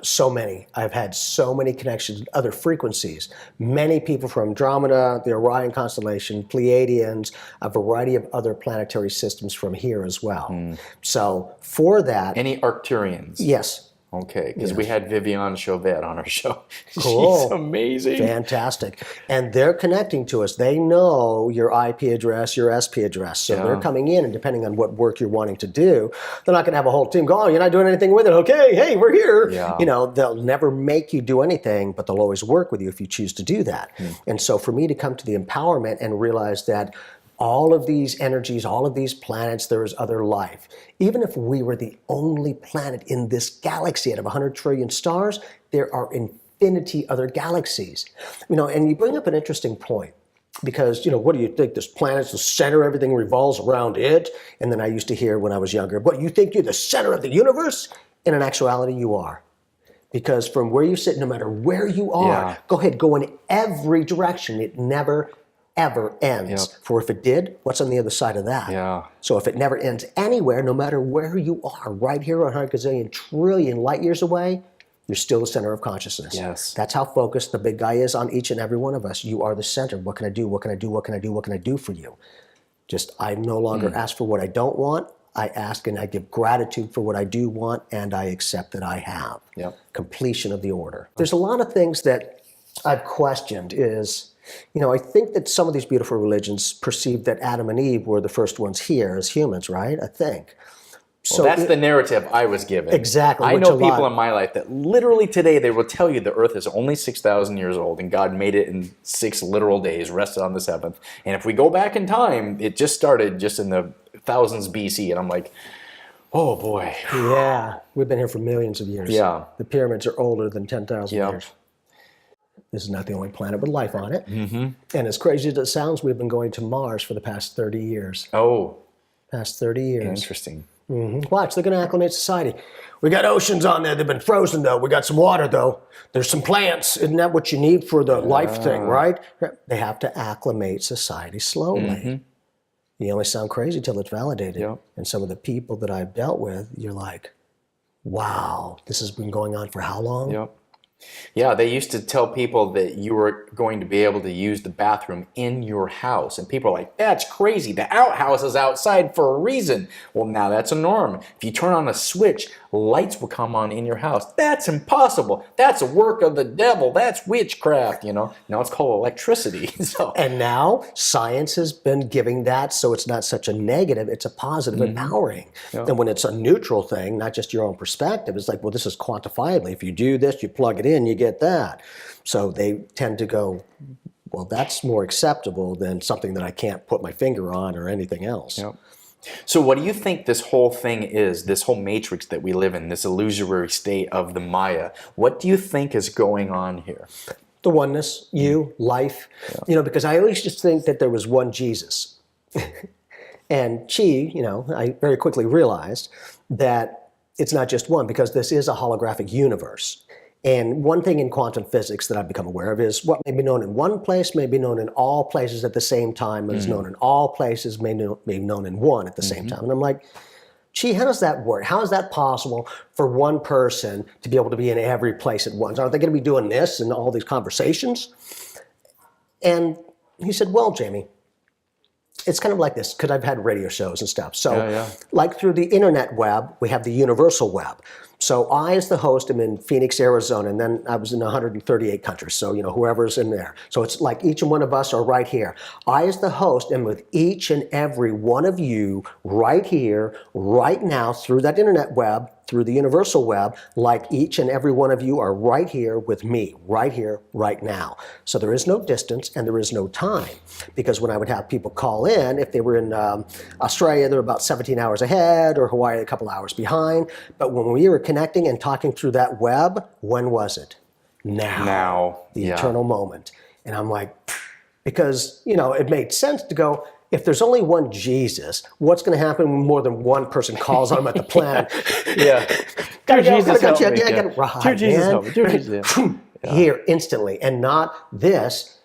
C: So many. I've had so many connections with other frequencies. Many people from Andromeda, the Orion constellation, Pleiadians, a variety of other planetary systems from here as well. So for that...
A: Any Arcturians?
C: Yes.
A: Okay, because we had Viviane Chauvet on our show.
C: Cool.
A: She's amazing.
C: Fantastic. And they're connecting to us. They know your IP address, your SP address. So they're coming in, and depending on what work you're wanting to do, they're not going to have a whole team go, oh, you're not doing anything with it. Okay, hey, we're here.
A: Yeah.
C: You know, they'll never make you do anything, but they'll always work with you if you choose to do that. And so for me to come to the empowerment and realize that all of these energies, all of these planets, there is other life. Even if we were the only planet in this galaxy out of 100 trillion stars, there are infinity other galaxies. You know, and you bring up an interesting point because, you know, what do you think? This planet's the center, everything revolves around it. And then I used to hear when I was younger, what, you think you're the center of the universe? And in actuality, you are. Because from where you sit, no matter where you are, go ahead, go in every direction. It never ever ends. For if it did, what's on the other side of that? So if it never ends anywhere, no matter where you are, right here 100 gazillion trillion light years away, you're still the center of consciousness. That's how focused the big guy is on each and every one of us. You are the center. What can I do? What can I do? What can I do? What can I do for you? Just, I no longer ask for what I don't want. I ask and I give gratitude for what I do want, and I accept that I have. Completion of the order. There's a lot of things that I've questioned is, you know, I think that some of these beautiful religions perceive that Adam and Eve were the first ones here as humans, right? I think.
A: So that's the narrative I was given.
C: Exactly.
A: I know people in my life that literally today they will tell you the earth is only 6,000 years old and God made it in 6 literal days, rested on the 7th. And if we go back in time, it just started just in the thousands BC. And I'm like, oh boy.
C: Yeah. We've been here for millions of years.
A: Yeah.
C: The pyramids are older than 10,000 years. This is not the only planet with life on it. And as crazy as it sounds, we've been going to Mars for the past 30 years. Past 30 years.
A: Interesting.
C: Watch, they're going to acclimate society. We got oceans on there. They've been frozen, though. We got some water, though. There's some plants. Isn't that what you need for the life thing, right? They have to acclimate society slowly. You only sound crazy till it's validated. And some of the people that I've dealt with, you're like, wow, this has been going on for how long?
A: Yeah, they used to tell people that you were going to be able to use the bathroom in your house. And people are like, that's crazy. The outhouse is outside for a reason. Well, now that's a norm. If you turn on a switch, lights will come on in your house. That's impossible. That's a work of the devil. That's witchcraft, you know. Now it's called electricity.
C: And now science has been giving that, so it's not such a negative, it's a positive, empowering. And when it's a neutral thing, not just your own perspective, it's like, well, this is quantifiably. If you do this, you plug it in, you get that. So they tend to go, well, that's more acceptable than something that I can't put my finger on or anything else.
A: So what do you think this whole thing is, this whole matrix that we live in, this illusory state of the Maya? What do you think is going on here?
C: The oneness, you, life. You know, because I always just think that there was one Jesus. And Chi, you know, I very quickly realized that it's not just one, because this is a holographic universe. And one thing in quantum physics that I've become aware of is what may be known in one place may be known in all places at the same time, and is known in all places may be known in one at the same time. And I'm like, gee, how does that work? How is that possible for one person to be able to be in every place at once? Aren't they going to be doing this and all these conversations? And he said, well, Jamie, it's kind of like this, because I've had radio shows and stuff. So like through the internet web, we have the universal web. So I, as the host, am in Phoenix, Arizona, and then I was in 138 countries. So, you know, whoever's in there. So it's like each and one of us are right here. I, as the host, am with each and every one of you right here, right now, through that internet web, through the universal web, like each and every one of you are right here with me, right here, right now. So there is no distance and there is no time. Because when I would have people call in, if they were in Australia, they're about 17 hours ahead, or Hawaii, a couple hours behind. But when we were connecting and talking through that web, when was it? Now. The eternal moment. And I'm like, because, you know, it made sense to go, if there's only one Jesus, what's going to happen when more than one person calls on him at the planet?
A: Dear Jesus, help me.
C: Dear Jesus, help me. Dear Jesus. Here, instantly. And not this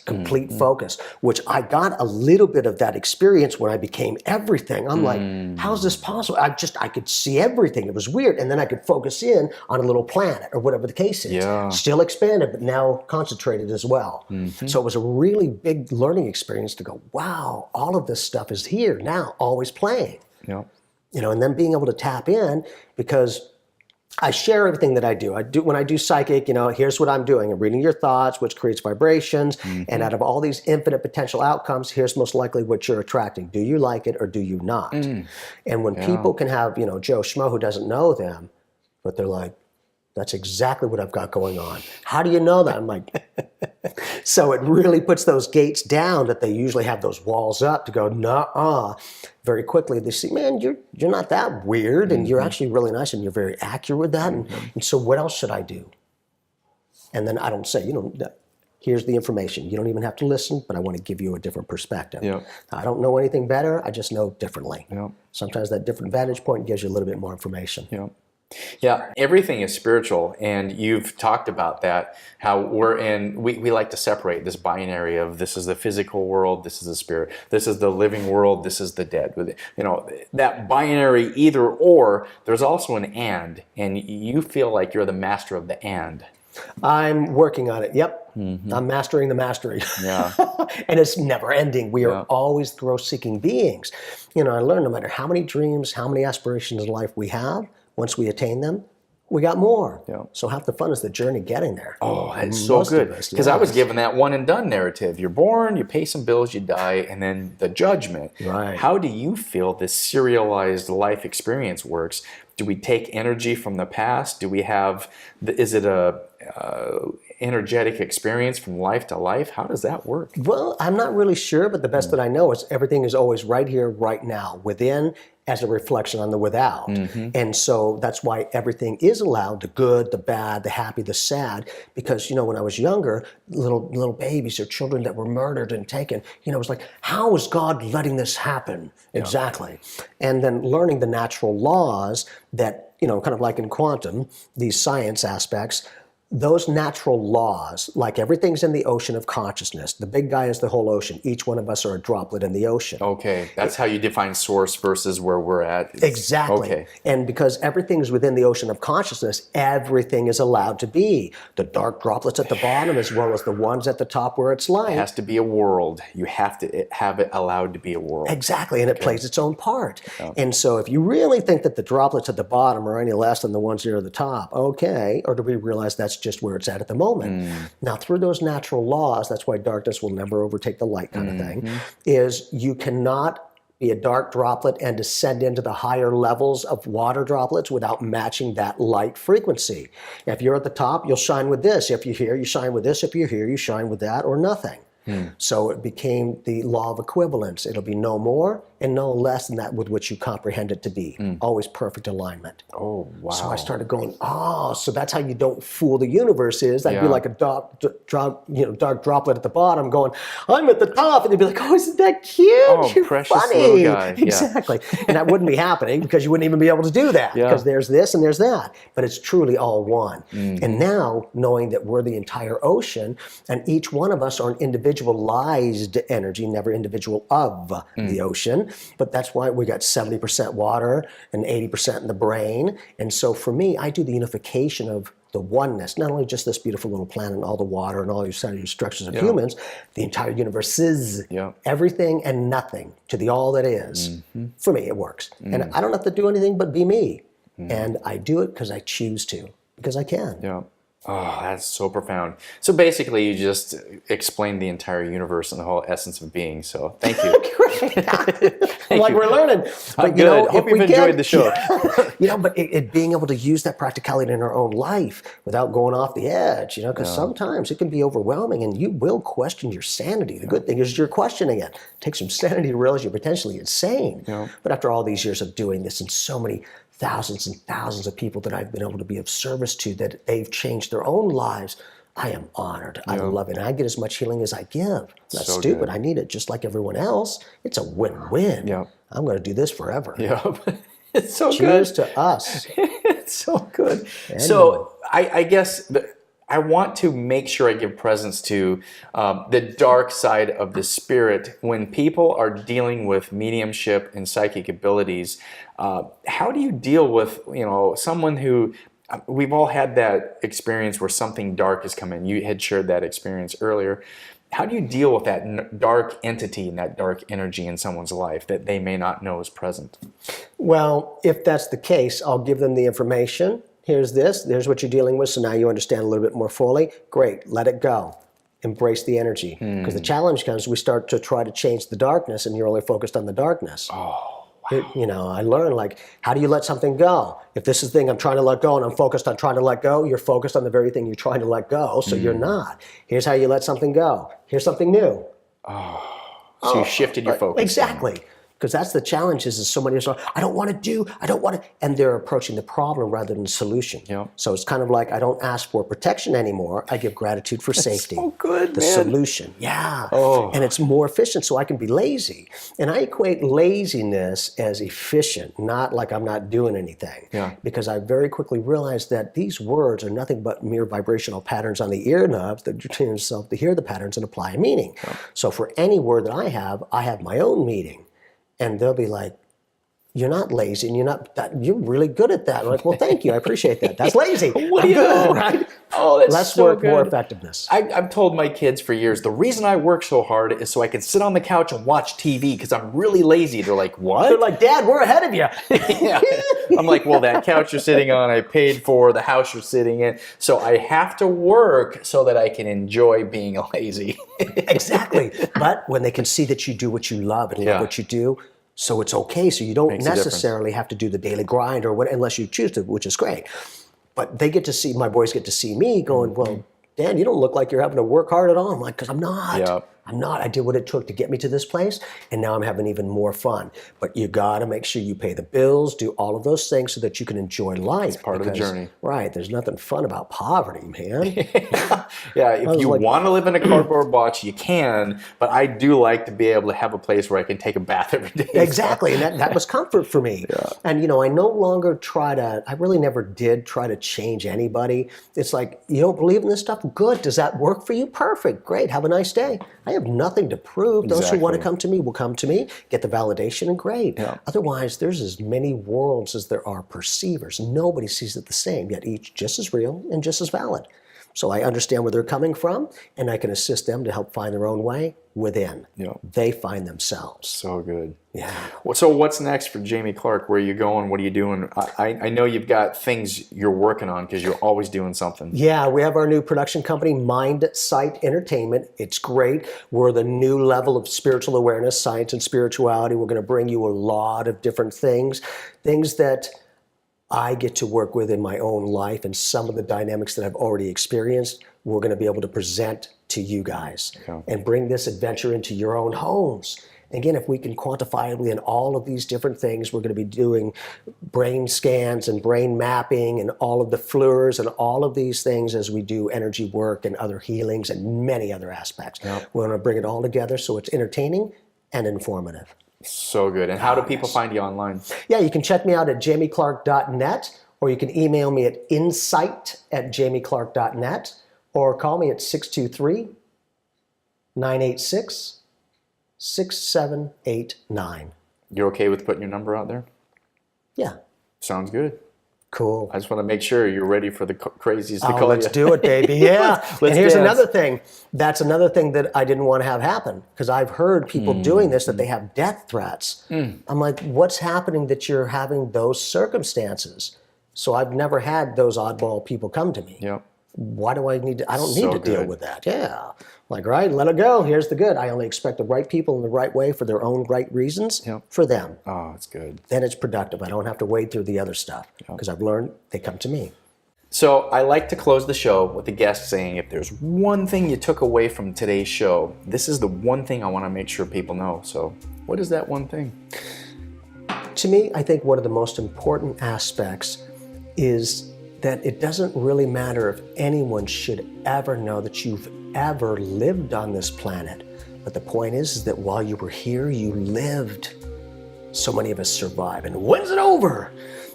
C: complete focus, which I got a little bit of that experience when I became everything. I'm like, how's this possible? I could see everything. It was weird. And then I could focus in on a little planet or whatever the case is. Still expanded, but now concentrated as well. So it was a really big learning experience to go, wow, all of this stuff is here now, always playing. You know, and then being able to tap in, because I share everything that I do. When I do psychic, here's what I'm doing. I'm reading your thoughts, which creates vibrations. And out of all these infinite potential outcomes, here's most likely what you're attracting. Do you like it or do you not? And when people can have, Joe Schmo who doesn't know them, but they're like, that's exactly what I've got going on. How do you know that? I'm like, so it really puts those gates down that they usually have those walls up to go, nah. Very quickly they see, man, you're not that weird, and you're actually really nice, and you're very accurate with that. And so what else should I do? And then I don't say, here's the information. You don't even have to listen, but I want to give you a different perspective.
A: Yep.
C: I don't know anything better. I just know differently.
A: Yep.
C: Sometimes that different vantage point gives you a little bit more information.
A: Yep. Yeah, everything is spiritual, and you've talked about that, how we like to separate this binary of this is the physical world, this is the spirit, this is the living world, this is the dead. That binary either or, there's also an and you feel like you're the master of the and.
C: I'm working on it, yep. I'm mastering the mastery.
A: Yeah.
C: And it's never ending. We are always growth-seeking beings. I learned no matter how many dreams, how many aspirations in life we have, once we attain them, we got more. Yeah. So half the fun is the journey getting there.
A: Oh, that's so good. Because I was given that one and done narrative. You're born, you pay some bills, you die, and then the judgment.
C: Right.
A: How do you feel this serialized life experience works? Do we take energy from the past? Is it a energetic experience from life to life? How does that work?
C: Well, I'm not really sure, but the best that I know is everything is always right here, right now, within as a reflection on the without. And so that's why everything is allowed, the good, the bad, the happy, the sad, because, when I was younger, little babies or children that were murdered and taken, it was like, how is God letting this happen? Yeah. Exactly. And then learning the natural laws that, kind of like in quantum, these science aspects, those natural laws, like everything's in the ocean of consciousness. The big guy is the whole ocean. Each one of us are a droplet in the ocean.
A: Okay, that's how you define source versus where we're at.
C: Exactly. Okay. And because everything's within the ocean of consciousness, everything is allowed to be. The dark droplets at the bottom as well as the ones at the top where it's light.
A: It has to be a world. You have to have it allowed to be a world.
C: Exactly, and it plays its own part. Yeah. And so if you really think that the droplets at the bottom are any less than the ones near the top, okay, or do we realize that's just where it's at the moment? Now, through those natural laws, that's why darkness will never overtake the light kind of thing, is you cannot be a dark droplet and descend into the higher levels of water droplets without matching that light frequency. If you're at the top, you'll shine with this. If you're here, you shine with this. If you're here, you shine with that or nothing. So it became the law of equivalence. It'll be no more and no less than that with which you comprehend it to be. Always perfect alignment.
A: Oh, wow.
C: So I started going, so that's how you don't fool the universe is. That'd be like a dark droplet at the bottom going, I'm at the top. And they'd be like, oh, isn't that cute?
A: Oh,
C: You're
A: precious
C: funny.
A: little guy. Yeah.
C: Exactly. And that wouldn't be happening because you wouldn't even be able to do that because there's this and there's that. But it's truly all one. And now, knowing that we're the entire ocean and each one of us are an individualized energy, never individual of the ocean. But that's why we got 70% water and 80% in the brain. And so for me, I do the unification of the oneness, not only just this beautiful little planet and all the water and all your cellular structures of humans, the entire universe is everything and nothing to the all that is. For me, it works. And I don't have to do anything but be me. And I do it because I choose to, because I can.
A: Yeah. Oh, that's so profound. So basically, you just explained the entire universe and the whole essence of being. So thank you.
C: Like we're learning. But,
A: good. Hope you've enjoyed the show.
C: But it being able to use that practicality in our own life without going off the edge, because sometimes it can be overwhelming and you will question your sanity. The good thing is you're questioning it. It takes some sanity to realize you're potentially insane. But after all these years of doing this and so many thousands and thousands of people that I've been able to be of service to, that they've changed their own lives, I am honored. I love it. And I get as much healing as I give. That's so stupid. Good. I need it just like everyone else. It's a win-win. I'm going to do this forever.
A: It's so
C: Cheers
A: good.
C: to us.
A: It's so good. Anyway. So I guess I want to make sure I give presence to the dark side of the spirit. When people are dealing with mediumship and psychic abilities, how do you deal with, someone who, we've all had that experience where something dark has come in. You had shared that experience earlier. How do you deal with that dark entity and that dark energy in someone's life that they may not know is present?
C: Well, if that's the case, I'll give them the information. here's this, there's what you're dealing with, so now you understand a little bit more fully. Great, let it go. Embrace the energy. Because the challenge comes, we start to try to change the darkness, and you're only focused on the darkness.
A: Oh,
C: I learned, like, how do you let something go? If this is the thing I'm trying to let go and I'm focused on trying to let go, you're focused on the very thing you're trying to let go, so you're not. Here's how you let something go. Here's something new.
A: so you shifted your focus.
C: Exactly. Because that's the challenge is so many are, I don't want to, and they're approaching the problem rather than the solution.
A: Yeah.
C: So it's kind of like, I don't ask for protection anymore. I give gratitude for safety.
A: So good,
C: the
A: man.
C: solution. Yeah.
A: Oh.
C: And it's more efficient, so I can be lazy. And I equate laziness as efficient, not like I'm not doing anything.
A: Yeah.
C: Because I very quickly realized that these words are nothing but mere vibrational patterns on the ear knobs that you train yourself to hear the patterns and apply a meaning. Yeah. So for any word that I have my own meaning. And they'll be like, you're not lazy, and you're really good at that. I'm like, well, thank you, I appreciate that. That's lazy.
A: What
C: I'm
A: do you
C: good,
A: know?
C: right?
A: Oh, that's
C: Less
A: so
C: work,
A: good.
C: more effectiveness.
A: I've told my kids for years, the reason I work so hard is so I can sit on the couch and watch TV because I'm really lazy. They're like, what?
C: They're like, Dad, we're ahead of you.
A: Yeah. I'm like, well, that couch you're sitting on, I paid for, the house you're sitting in. So I have to work so that I can enjoy being lazy.
C: Exactly. But when they can see that you do what you love and love what you do, so it's okay. So you don't necessarily have to do the daily grind or what, unless you choose to, which is great. But they get to see, my boys get to see me going, well, Dan, you don't look like you're having to work hard at all. I'm like, because I'm not.
A: Yeah.
C: I'm not. I did what it took to get me to this place, and now I'm having even more fun. But you got to make sure you pay the bills, do all of those things so that you can enjoy life.
A: It's part of the journey.
C: Right. There's nothing fun about poverty, man.
A: Yeah, if you want to live in a cardboard box, you can, but I do like to be able to have a place where I can take a bath every day.
C: Exactly, and that was comfort for me.
A: Yeah.
C: And I no longer I really never did try to change anybody. It's like, you don't believe in this stuff? Good. Does that work for you? Perfect. Great. Have a nice day. I have nothing to prove. Those who want to come to me will come to me, get the validation, and great.
A: Yeah.
C: Otherwise, there's as many worlds as there are perceivers. Nobody sees it the same, yet each just as real and just as valid. So I understand where they're coming from, and I can assist them to help find their own way within.
A: Yeah.
C: They find themselves.
A: So good.
C: Yeah.
A: So what's next for Jamie Clark? Where are you going? What are you doing? I know you've got things you're working on because you're always doing something.
C: Yeah, we have our new production company, Mind Sight Entertainment. It's great. We're the new level of spiritual awareness, science and spirituality. We're going to bring you a lot of different things that I get to work with in my own life, and some of the dynamics that I've already experienced, we're going to be able to present to you guys and bring this adventure into your own homes. Again, if we can quantifiably in all of these different things, we're going to be doing brain scans and brain mapping and all of the fleurs and all of these things as we do energy work and other healings and many other aspects. We're going to bring it all together so it's entertaining and informative.
A: So good. And how do people find you online?
C: Yeah, you can check me out at jamieclark.net, or you can email me at insight@jamieclark.net, or call me at 623-986-6789.
A: You're okay with putting your number out there?
C: Yeah.
A: Sounds good.
C: Cool.
A: I just want to make sure you're ready for the crazies to call
C: Let's
A: you.
C: do it, baby. Yeah.
A: Let's
C: and here's
A: dance.
C: another thing. That's another thing that I didn't want to have happen, because I've heard people doing this, that they have death threats. I'm like, what's happening that you're having those circumstances? So I've never had those oddball people come to me.
A: Yep.
C: Why do I need to? I don't
A: So
C: need to deal
A: good.
C: with that. Yeah. Like, right, let it go. Here's the good. I only expect the right people in the right way for their own right reasons for them.
A: Oh, it's good.
C: Then it's productive. I don't have to wade through the other stuff, because I've learned they come to me.
A: So I like to close the show with the guest saying, if there's one thing you took away from today's show, this is the one thing I want to make sure people know. So what is that one thing?
C: To me, I think one of the most important aspects is that it doesn't really matter if anyone should ever know that you've ever lived on this planet. But the point is that while you were here, you lived. So many of us survive. And when's it over?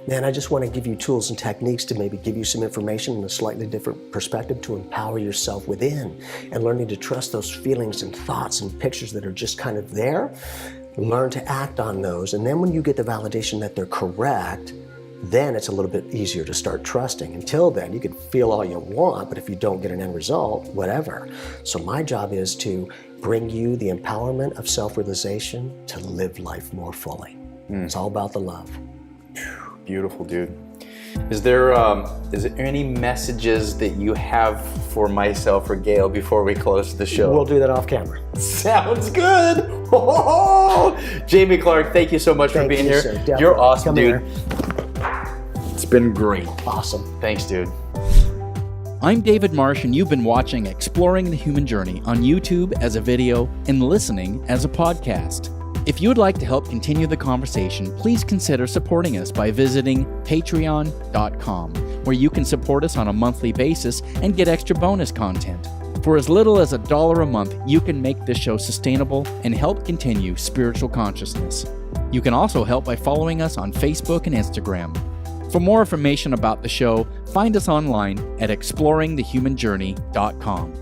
C: Man, I just want to give you tools and techniques to maybe give you some information in a slightly different perspective to empower yourself within, and learning to trust those feelings and thoughts and pictures that are just kind of there. Learn to act on those. And then when you get the validation that they're correct, then it's a little bit easier to start trusting. Until then, you can feel all you want, but if you don't get an end result, whatever. So my job is to bring you the empowerment of self-realization to live life more fully. It's all about the love.
A: Beautiful, dude. Is there any messages that you have for myself or Gail before we close the show?
C: We'll do that off camera.
A: Sounds good. Oh, Jamie Clark, thank you so much for being here.
C: Sir, definitely.
A: You're awesome,
C: Come
A: dude.
C: here.
A: It's been great.
C: Awesome.
A: Thanks, dude.
D: I'm David Marsh, and you've been watching Exploring the Human Journey on YouTube as a video and listening as a podcast. If you would like to help continue the conversation, please consider supporting us by visiting patreon.com, where you can support us on a monthly basis and get extra bonus content. For as little as $1 a month, you can make this show sustainable and help continue spiritual consciousness. You can also help by following us on Facebook and Instagram. For more information about the show, find us online at exploringthehumanjourney.com.